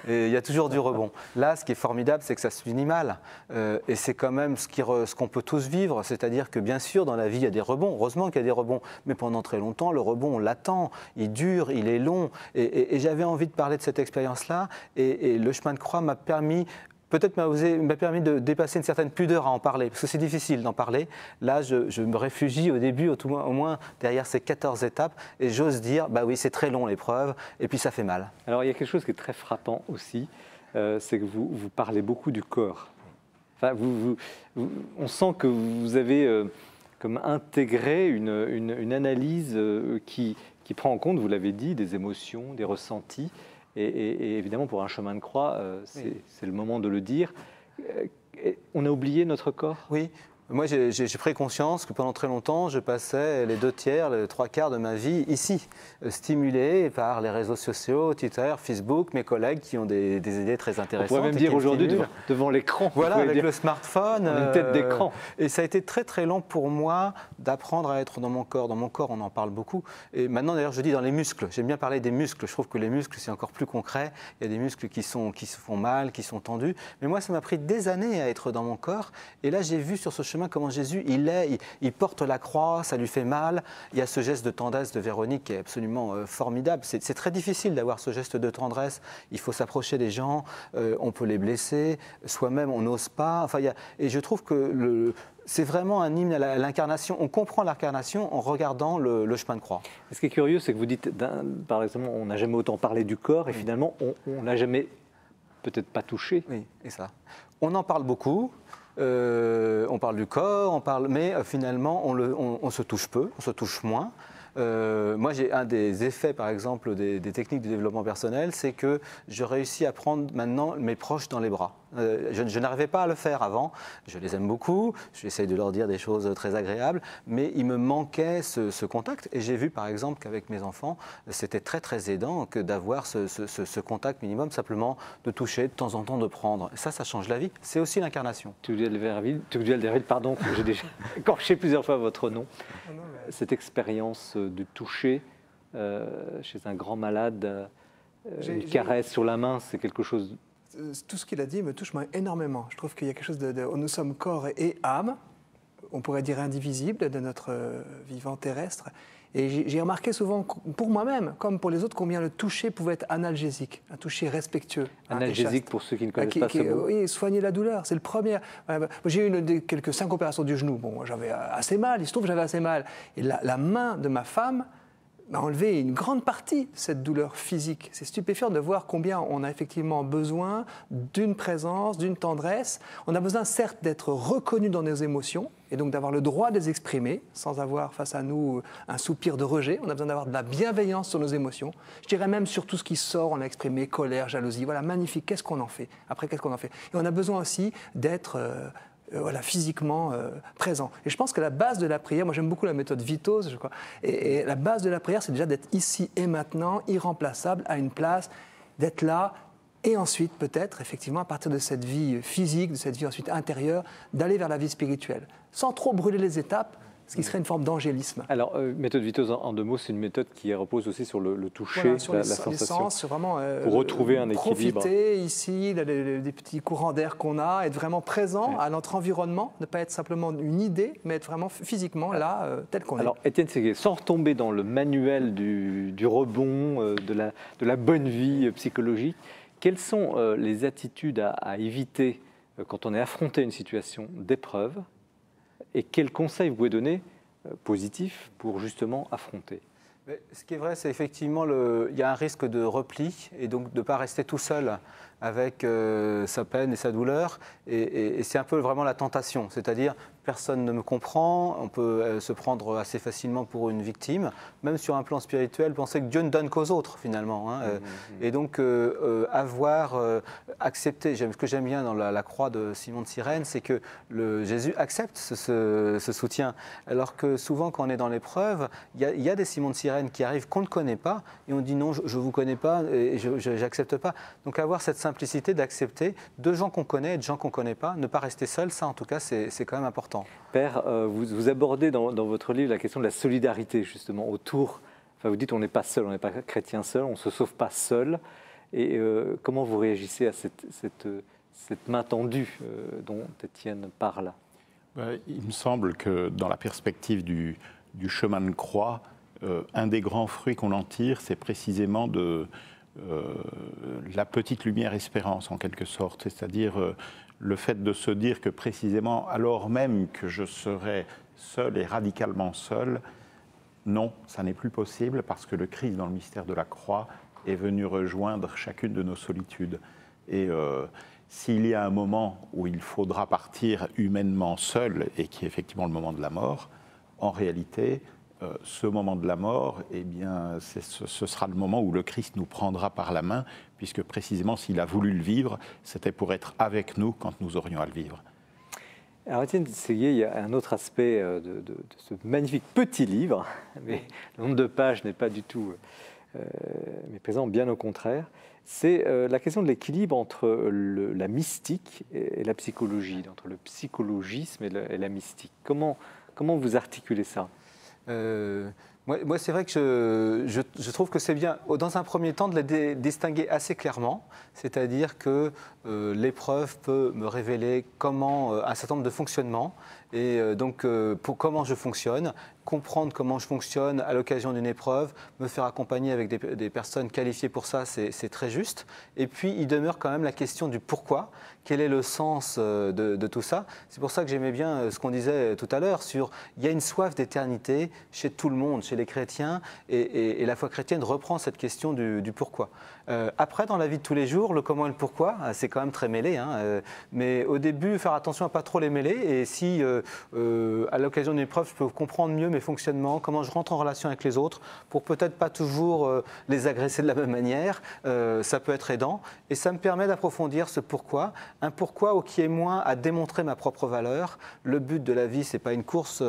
Et il y a toujours du rebond. Là, ce qui est formidable, c'est que ça se finit mal. Et c'est quand même ce qu'on peut tous vivre. C'est-à-dire que bien sûr, dans la vie, il y a des rebonds. Heureusement qu'il y a des rebonds. Mais pendant très longtemps, le rebond, on l'attend. Il dure, il est long. Et j'avais envie de parler de cette expérience-là. Et le chemin de croix m'a permis... Peut-être m'a permis de dépasser une certaine pudeur à en parler, parce que c'est difficile d'en parler. Là, je me réfugie au début, au moins derrière ces 14 étapes, et j'ose dire, oui, c'est très long l'épreuve, et puis ça fait mal. Alors, il y a quelque chose qui est très frappant aussi, c'est que vous parlez beaucoup du corps. Enfin, on sent que vous avez comme intégré une analyse qui prend en compte, vous l'avez dit, des émotions, des ressentis. Et évidemment, pour un chemin de croix, c'est le moment de le dire. On a oublié notre corps? Oui. Moi, j'ai pris conscience que pendant très longtemps, je passais les 2/3, les 3/4 de ma vie ici, stimulé par les réseaux sociaux, Twitter, Facebook, mes collègues qui ont des idées très intéressantes. On pourrait même dire aujourd'hui devant l'écran. Voilà, avec le smartphone. Une tête d'écran. Et ça a été très très long pour moi d'apprendre à être dans mon corps. Dans mon corps, on en parle beaucoup. Et maintenant, d'ailleurs, je dis dans les muscles. J'aime bien parler des muscles. Je trouve que les muscles, c'est encore plus concret. Il y a des muscles qui se font mal, qui sont tendus. Mais moi, ça m'a pris des années à être dans mon corps. Et là, j'ai vu sur ce chemin comment Jésus, il porte la croix, ça lui fait mal. Il y a ce geste de tendresse de Véronique qui est absolument formidable. C'est très difficile d'avoir ce geste de tendresse. Il faut s'approcher des gens, on peut les blesser, soi-même on n'ose pas. Enfin, et je trouve que c'est vraiment un hymne à l'incarnation. On comprend l'incarnation en regardant le chemin de croix. Ce qui est curieux, c'est que vous dites, par exemple, on n'a jamais autant parlé du corps et finalement, on n'a jamais peut-être pas touché. Oui, et ça. On en parle beaucoup. On parle du corps, mais finalement, on se touche peu, on se touche moins. Moi, j'ai un des effets, par exemple, des techniques de développement personnel, c'est que je réussis à prendre maintenant mes proches dans les bras. Je n'arrivais pas à le faire avant. Je les aime beaucoup, j'essaye de leur dire des choses très agréables, mais il me manquait ce contact. Et j'ai vu, par exemple, qu'avec mes enfants, c'était très, très aidant que d'avoir ce contact minimum, simplement de toucher, de temps en temps de prendre. Ça change la vie. C'est aussi l'incarnation. Tugdual, pardon, j'ai déjà écorché plusieurs fois votre nom. Cette expérience du toucher chez un grand malade, une caresse sur la main, c'est quelque chose... Tout ce qu'il a dit me touche énormément. Je trouve qu'il y a quelque chose nous sommes corps et âme, on pourrait dire indivisible de notre vivant terrestre. Et j'ai remarqué souvent, pour moi-même, comme pour les autres, combien le toucher pouvait être analgésique, un toucher respectueux. Analgésique, pour ceux qui ne connaissent pas ce mot. Oui, soigner la douleur, c'est le premier. J'ai eu quelques 5 opérations du genou. Bon, j'avais assez mal, il se trouve que j'avais assez mal. Et la main de ma femme m'a enlevé une grande partie de cette douleur physique. C'est stupéfiant de voir combien on a effectivement besoin d'une présence, d'une tendresse. On a besoin certes d'être reconnu dans nos émotions et donc d'avoir le droit de les exprimer sans avoir face à nous un soupir de rejet. On a besoin d'avoir de la bienveillance sur nos émotions. Je dirais même sur tout ce qui sort, on a exprimé colère, jalousie. Voilà, magnifique, qu'est-ce qu'on en fait? Après, qu'est-ce qu'on en fait? Et on a besoin aussi d'être... physiquement présent. Et je pense que la base de la prière, moi j'aime beaucoup la méthode Vitos, je crois, et la base de la prière, c'est déjà d'être ici et maintenant, irremplaçable, à une place, d'être là, et ensuite peut-être, effectivement, à partir de cette vie physique, de cette vie ensuite intérieure, d'aller vers la vie spirituelle, sans trop brûler les étapes, ce qui serait une forme d'angélisme. Alors, méthode Vitos, en 2 mots, c'est une méthode qui repose aussi sur le toucher, voilà, sur la les sensation, sens, vraiment, pour retrouver un équilibre. Profiter ici des petits courants d'air qu'on a, être vraiment présent à notre environnement, ne pas être simplement une idée, mais être vraiment physiquement là, tel qu'on est. Alors, Étienne Séguier, sans retomber dans le manuel du rebond, de la bonne vie psychologique, quelles sont les attitudes à éviter quand on est affronté à une situation d'épreuve? Et quels conseils vous pouvez donner positifs pour justement affronter? Ce qui est vrai, c'est effectivement il y a un risque de repli et donc de ne pas rester tout seul avec sa peine et sa douleur. Et c'est un peu vraiment la tentation, c'est-à-dire personne ne me comprend, on peut se prendre assez facilement pour une victime, même sur un plan spirituel, penser que Dieu ne donne qu'aux autres finalement. Et donc accepter, ce que j'aime bien dans la croix de Simon de Cyrène, c'est que Jésus accepte ce soutien. Alors que souvent quand on est dans l'épreuve, il y a des Simon de Cyrène qui arrivent qu'on ne connaît pas et on dit non, je ne vous connais pas et je n'accepte pas. Donc avoir cette simplicité d'accepter de gens qu'on connaît et de gens qu'on ne connaît pas, ne pas rester seul, ça en tout cas c'est quand même important. Père, vous abordez dans votre livre la question de la solidarité justement autour, enfin vous dites on n'est pas seul, on n'est pas chrétien seul, on ne se sauve pas seul. Et comment vous réagissez à cette main tendue dont Étienne parle? Il me semble que dans la perspective du chemin de croix, un des grands fruits qu'on en tire, c'est précisément de la petite lumière espérance en quelque sorte, c'est-à-dire le fait de se dire que précisément alors même que je serais seul et radicalement seul, non, ça n'est plus possible parce que le Christ dans le mystère de la croix est venu rejoindre chacune de nos solitudes. Et s'il y a un moment où il faudra partir humainement seul et qui est effectivement le moment de la mort, en réalité, ce moment de la mort, eh bien, ce sera le moment où le Christ nous prendra par la main, puisque précisément s'il a voulu le vivre, c'était pour être avec nous quand nous aurions à le vivre. Alors Étienne Séguier, il y a un autre aspect de ce magnifique petit livre, mais le nombre de pages n'est pas du tout méprisant, bien au contraire. C'est la question de l'équilibre entre la mystique et la psychologie, entre le psychologisme et la mystique. Comment vous articulez ça? Moi, c'est vrai que je trouve que c'est bien, dans un premier temps, de les distinguer assez clairement, c'est-à-dire que l'épreuve peut me révéler un certain nombre de fonctionnements, et donc pour comment je fonctionne, comprendre comment je fonctionne à l'occasion d'une épreuve, me faire accompagner avec des personnes qualifiées pour ça, c'est très juste. Et puis, il demeure quand même la question du pourquoi. Quel est le sens de tout ça? C'est pour ça que j'aimais bien ce qu'on disait tout à l'heure sur il y a une soif d'éternité chez tout le monde, chez les chrétiens, et la foi chrétienne reprend cette question du pourquoi. Après, dans la vie de tous les jours, le comment et le pourquoi, c'est quand même très mêlé. Mais au début, faire attention à ne pas trop les mêler. Et si, à l'occasion d'une épreuve, je peux comprendre mieux mes fonctionnements, comment je rentre en relation avec les autres, pour peut-être pas toujours les agresser de la même manière, ça peut être aidant. Et ça me permet d'approfondir ce pourquoi. Un pourquoi qui est moins à démontrer ma propre valeur. Le but de la vie, ce n'est pas une course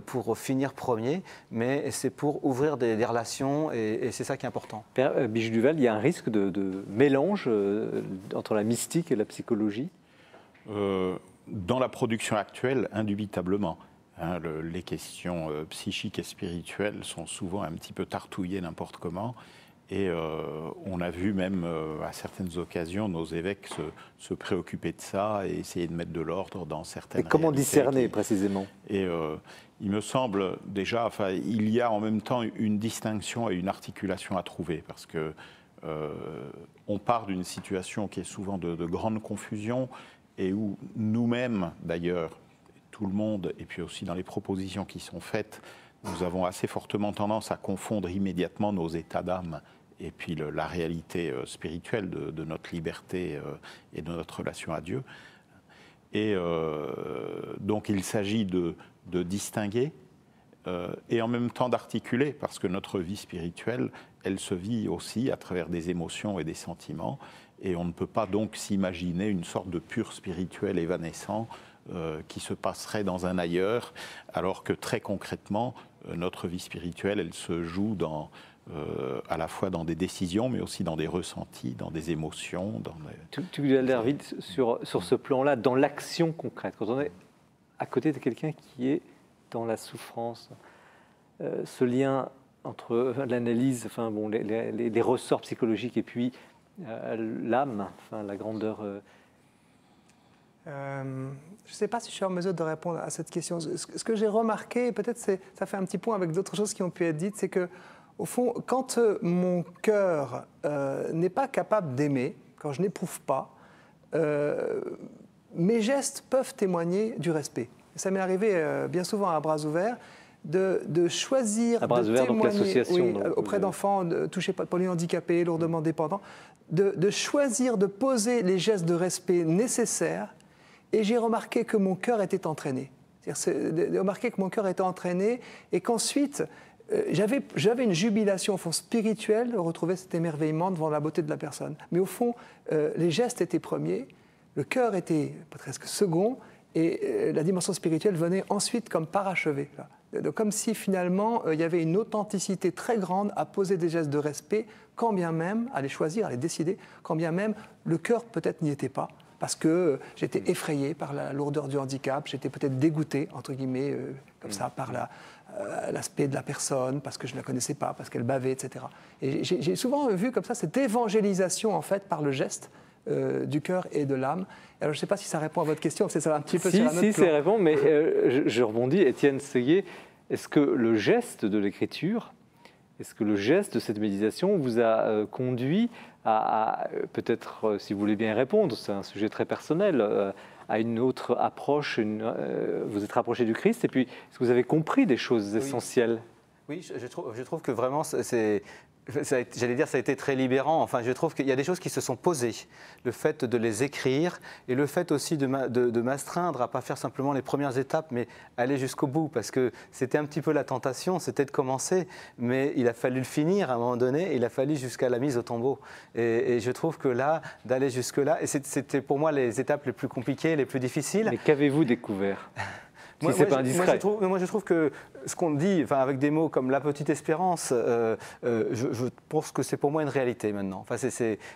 pour finir premier, mais c'est pour ouvrir des relations, et c'est ça qui est important. Père Biche-Duval, il y a un risque de mélange entre la mystique et la psychologie? Dans la production actuelle, indubitablement. Les questions psychiques et spirituelles sont souvent un petit peu tartouillées n'importe comment. Et on a vu même à certaines occasions nos évêques se préoccuper de ça et essayer de mettre de l'ordre dans certaines réalités. Et comment discerner précisément? Et il me semble déjà, il y a en même temps une distinction et une articulation à trouver, parce que on part d'une situation qui est souvent de grande confusion, et où nous-mêmes, d'ailleurs, tout le monde, et puis aussi dans les propositions qui sont faites, nous avons assez fortement tendance à confondre immédiatement nos états d'âme et puis la réalité spirituelle de notre liberté et de notre relation à Dieu. Et donc il s'agit de distinguer et en même temps d'articuler, parce que notre vie spirituelle, elle se vit aussi à travers des émotions et des sentiments, et on ne peut pas donc s'imaginer une sorte de pur spirituel évanescent qui se passerait dans un ailleurs, alors que très concrètement, notre vie spirituelle, elle se joue à la fois dans des décisions, mais aussi dans des ressentis, dans des émotions. Tu as l'air vite sur ce plan-là, dans l'action concrète, quand on est à côté de quelqu'un qui est dans la souffrance, ce lien entre l'analyse, les ressorts psychologiques et puis l'âme, la grandeur. Je ne sais pas si je suis en mesure de répondre à cette question. Ce que j'ai remarqué, peut-être ça fait un petit point avec d'autres choses qui ont pu être dites, c'est que, au fond, quand mon cœur n'est pas capable d'aimer, quand je n'éprouve pas, mes gestes peuvent témoigner du respect. Ça m'est arrivé bien souvent à bras ouverts de choisir de témoigner auprès d'enfants touchés par polyhandicapés, lourdement dépendants, de choisir de poser les gestes de respect nécessaires, et j'ai remarqué que mon cœur était entraîné. De remarquer que mon cœur était entraîné et qu'ensuite j'avais une jubilation au fond spirituelle de retrouver cet émerveillement devant la beauté de la personne. Mais au fond, les gestes étaient premiers, le cœur était presque second, et la dimension spirituelle venait ensuite comme parachever. Comme si finalement il y avait une authenticité très grande à poser des gestes de respect, quand bien même, à les choisir, à les décider, quand bien même le cœur peut-être n'y était pas, parce que j'étais effrayé par la lourdeur du handicap, j'étais peut-être dégoûté, entre guillemets, comme ça, par l'aspect de la personne, parce que je ne la connaissais pas, parce qu'elle bavait, etc. Et j'ai souvent vu comme ça cette évangélisation, en fait, par le geste du cœur et de l'âme. Alors, je ne sais pas si ça répond à votre question, parce que ça va un petit peu sur un autre plan. Si, ça répond, mais je rebondis. Étienne Seguier, est-ce que le geste de l'écriture, est-ce que le geste de cette méditation vous a conduit à peut-être, si vous voulez bien y répondre, c'est un sujet très personnel, à une autre approche, vous êtes rapproché du Christ, et puis est-ce que vous avez compris des choses essentielles? Oui, je trouve que vraiment j'allais dire, ça a été très libérant. Enfin, je trouve qu'il y a des choses qui se sont posées. Le fait de les écrire et le fait aussi de m'astreindre à ne pas faire simplement les premières étapes, mais aller jusqu'au bout. Parce que c'était un petit peu la tentation, c'était de commencer, mais il a fallu le finir à un moment donné, il a fallu jusqu'à la mise au tombeau. Et je trouve que là, d'aller jusque-là, et c'était pour moi les étapes les plus compliquées, les plus difficiles. Mais qu'avez-vous découvert? Moi, je trouve que ce qu'on dit, avec des mots comme la petite espérance, je pense que c'est pour moi une réalité maintenant.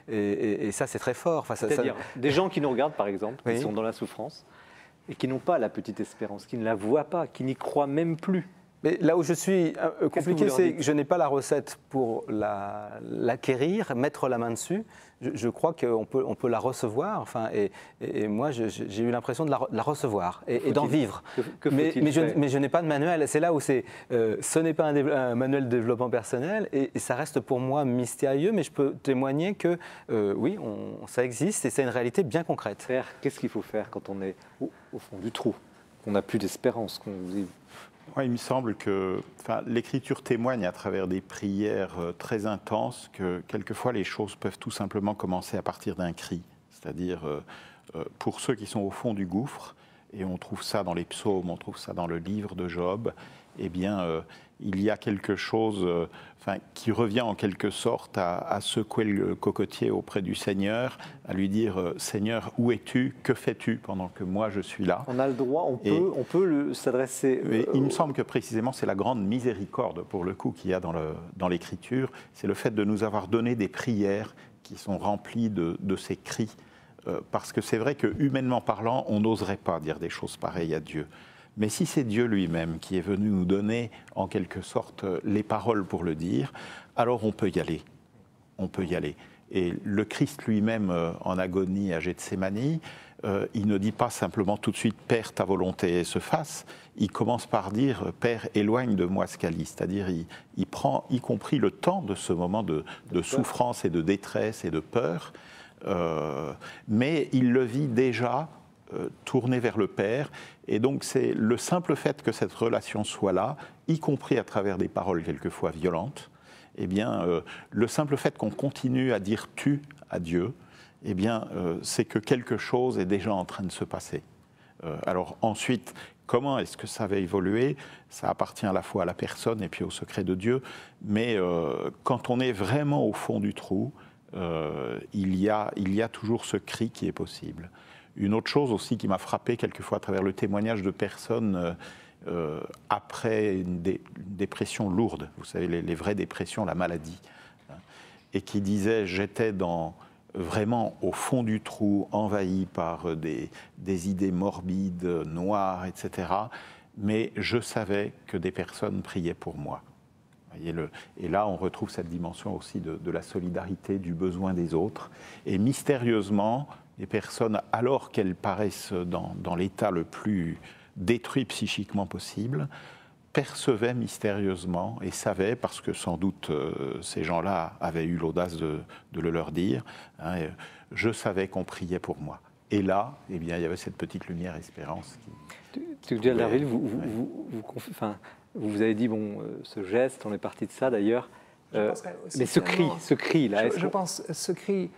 Et ça, c'est très fort. C'est-à-dire des gens qui nous regardent, par exemple, qui sont dans la souffrance et qui n'ont pas la petite espérance, qui ne la voient pas, qui n'y croient même plus. Mais là où je suis compliqué, c'est que je n'ai pas la recette pour l'acquérir, mettre la main dessus. Je crois qu'on peut la recevoir, enfin, et moi j'ai eu l'impression de la recevoir et d'en vivre. Mais je n'ai pas de manuel. C'est là où ce n'est pas un manuel de développement personnel et ça reste pour moi mystérieux, mais je peux témoigner que oui, ça existe et c'est une réalité bien concrète. Qu'est-ce qu'il faut faire quand on est au fond du trou, qu'on n'a plus d'espérance, Il me semble que l'Écriture témoigne à travers des prières très intenses que quelquefois les choses peuvent tout simplement commencer à partir d'un cri. C'est-à-dire, pour ceux qui sont au fond du gouffre, et on trouve ça dans les psaumes, on trouve ça dans le livre de Job, eh bien, il y a quelque chose qui revient en quelque sorte à secouer le cocotier auprès du Seigneur, à lui dire « Seigneur, où es-tu? Que fais-tu pendant que moi je suis là ?» On a le droit, on peut s'adresser... Il me semble que précisément c'est la grande miséricorde pour le coup qu'il y a dans l'Écriture, c'est le fait de nous avoir donné des prières qui sont remplies de ces cris, parce que c'est vrai que humainement parlant, on n'oserait pas dire des choses pareilles à Dieu. Mais si c'est Dieu lui-même qui est venu nous donner, en quelque sorte, les paroles pour le dire, alors on peut y aller. On peut y aller. Et le Christ lui-même, en agonie à Gethsémanie, il ne dit pas simplement tout de suite « Père, ta volonté se fasse », il commence par dire « Père, éloigne de moi ce calice », c'est-à-dire il prend y compris le temps de ce moment de souffrance et de détresse et de peur, mais il le vit déjà tourné vers le Père, et donc c'est le simple fait que cette relation soit là, y compris à travers des paroles quelquefois violentes, eh bien, le simple fait qu'on continue à dire « tu » à Dieu, eh bien, c'est que quelque chose est déjà en train de se passer. Alors ensuite, comment est-ce que ça va évoluer? Ça appartient à la fois à la personne et puis au secret de Dieu, mais quand on est vraiment au fond du trou, il y a toujours ce cri qui est possible. Une autre chose aussi qui m'a frappé quelquefois à travers le témoignage de personnes après une dépression lourde, vous savez, les vraies dépressions, la maladie, et qui disaient « j'étais vraiment au fond du trou, envahi par des idées morbides, noires, etc. Mais je savais que des personnes priaient pour moi. » Et là, on retrouve cette dimension aussi de la solidarité, du besoin des autres. Et mystérieusement, les personnes, alors qu'elles paraissent dans l'état le plus détruit psychiquement possible, percevaient mystérieusement et savaient, parce que sans doute ces gens-là avaient eu l'audace de le leur dire, je savais qu'on priait pour moi. Et là, eh bien, il y avait cette petite lumière espérance. Tugdual Darville, vous avez dit, ce geste, on est parti de ça d'ailleurs, mais ce cri là... Je pense, ce cri...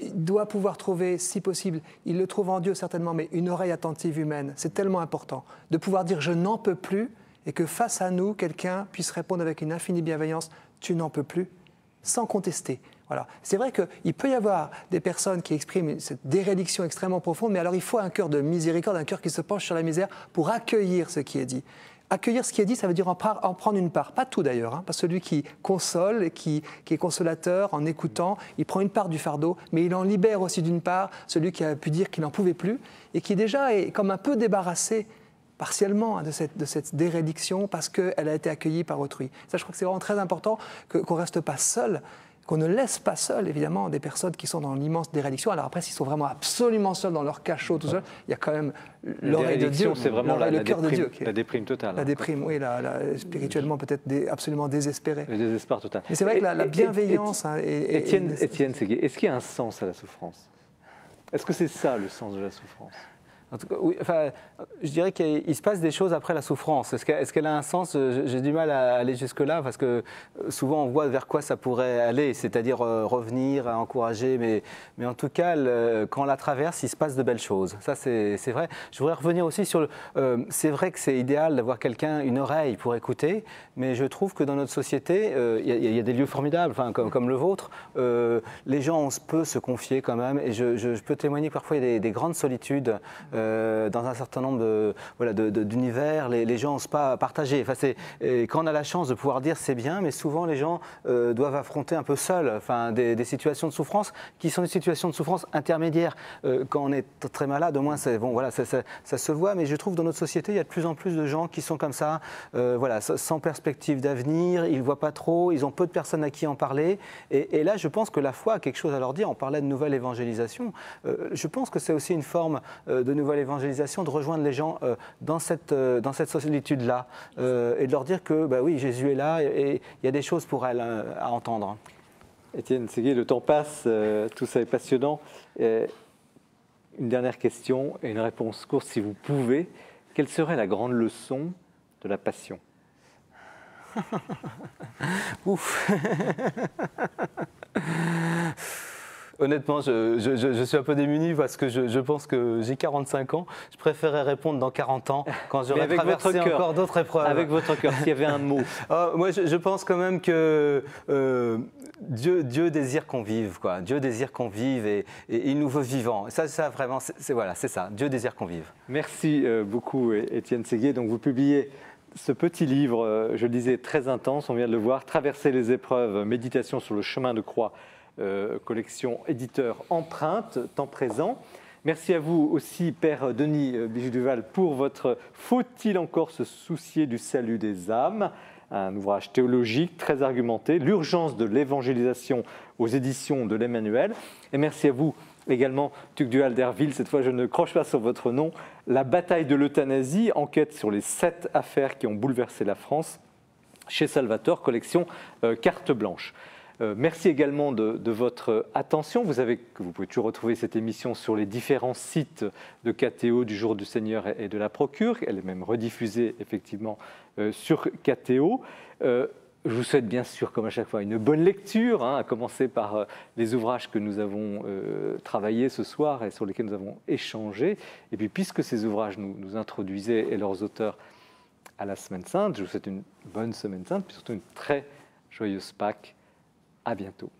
Il doit pouvoir trouver, si possible, il le trouve en Dieu certainement, mais une oreille attentive humaine. C'est tellement important de pouvoir dire « je n'en peux plus » et que face à nous, quelqu'un puisse répondre avec une infinie bienveillance « tu n'en peux plus » sans contester. Voilà. C'est vrai qu'il peut y avoir des personnes qui expriment cette déréliction extrêmement profonde, mais alors il faut un cœur de miséricorde, un cœur qui se penche sur la misère pour accueillir ce qui est dit. Accueillir ce qui est dit, ça veut dire en prendre une part. Pas tout d'ailleurs, pas celui qui console, et qui est consolateur en écoutant, il prend une part du fardeau, mais il en libère aussi d'une part celui qui a pu dire qu'il n'en pouvait plus et qui déjà est comme un peu débarrassé partiellement de cette dérédiction parce qu'elle a été accueillie par autrui. Ça, je crois que c'est vraiment très important qu'on ne reste pas seul, qu'on ne laisse pas seul, évidemment, des personnes qui sont dans l'immense dérédiction. Alors après, s'ils sont vraiment absolument seuls dans leur cachot, tout seul, il y a quand même l'oreille de Dieu, c'est vraiment le cœur de Dieu. La déprime totale. La déprime, oui, spirituellement peut-être absolument désespérée. Le désespoir total. Mais c'est vrai que la bienveillance... Étienne Séguier, est-ce qu'il y a un sens à la souffrance? Est-ce que c'est ça le sens de la souffrance? En tout cas, oui, je dirais qu'il se passe des choses après la souffrance. Est-ce qu'elle a un sens? J'ai du mal à aller jusque-là parce que souvent on voit vers quoi ça pourrait aller, c'est-à-dire revenir, à encourager. Mais en tout cas, quand on la traverse, il se passe de belles choses. Ça, c'est vrai. Je voudrais revenir aussi sur c'est vrai que c'est idéal d'avoir quelqu'un, une oreille pour écouter, mais je trouve que dans notre société, il y a des lieux formidables, comme le vôtre. Les gens, on peut se confier quand même. Et je peux témoigner que parfois il y a des grandes solitudes dans un certain nombre d'univers, les gens n'osent pas partager. Enfin, quand on a la chance de pouvoir dire c'est bien, mais souvent les gens doivent affronter un peu seuls des situations de souffrance qui sont des situations de souffrance intermédiaires. Quand on est très malade, au moins ça se voit, mais je trouve dans notre société, il y a de plus en plus de gens qui sont comme ça, sans perspective d'avenir, ils ne voient pas trop, ils ont peu de personnes à qui en parler. Et là, je pense que la foi a quelque chose à leur dire. On parlait de nouvelle évangélisation. Je pense que c'est aussi une forme de nouvelle évangélisation, de rejoindre les gens dans cette solitude-là et de leur dire que, oui, Jésus est là et il y a des choses pour elles à entendre. Étienne Séguier, le temps passe, tout ça est passionnant. Une dernière question et une réponse courte, si vous pouvez. Quelle serait la grande leçon de la passion ? Ouf. Honnêtement, je suis un peu démuni parce que je pense que j'ai 45 ans. Je préférerais répondre dans 40 ans quand j'aurai traversé encore d'autres épreuves. Avec votre cœur, s'il y avait un mot. Moi, je pense quand même que Dieu désire qu'on vive, quoi. Dieu désire qu'on vive et il nous veut vivants. Ça vraiment, c'est ça. Dieu désire qu'on vive. Merci beaucoup, Étienne Séguier. Donc, vous publiez ce petit livre, je le disais, très intense, on vient de le voir, Traverser les épreuves, méditation sur le chemin de croix, collection éditeur Empreinte, temps présent. Merci à vous aussi, Père Denis Bijoux-Duval, pour votre « Faut-il encore se soucier du salut des âmes ?» un ouvrage théologique très argumenté, L'urgence de l'évangélisation aux éditions de l'Emmanuel. Et merci à vous également, Tugdual d'Herville, cette fois je ne croche pas sur votre nom, La bataille de l'euthanasie, enquête sur les 7 affaires qui ont bouleversé la France, chez Salvator, collection Carte Blanche. Merci également de votre attention. Vous pouvez toujours retrouver cette émission sur les différents sites de KTO, du Jour du Seigneur et de la Procure. Elle est même rediffusée effectivement sur KTO. Je vous souhaite bien sûr, comme à chaque fois, une bonne lecture, à commencer par les ouvrages que nous avons travaillés ce soir et sur lesquels nous avons échangé. Et puis, puisque ces ouvrages nous introduisaient et leurs auteurs à la Semaine Sainte, je vous souhaite une bonne Semaine Sainte, puis surtout une très joyeuse Pâques. À bientôt.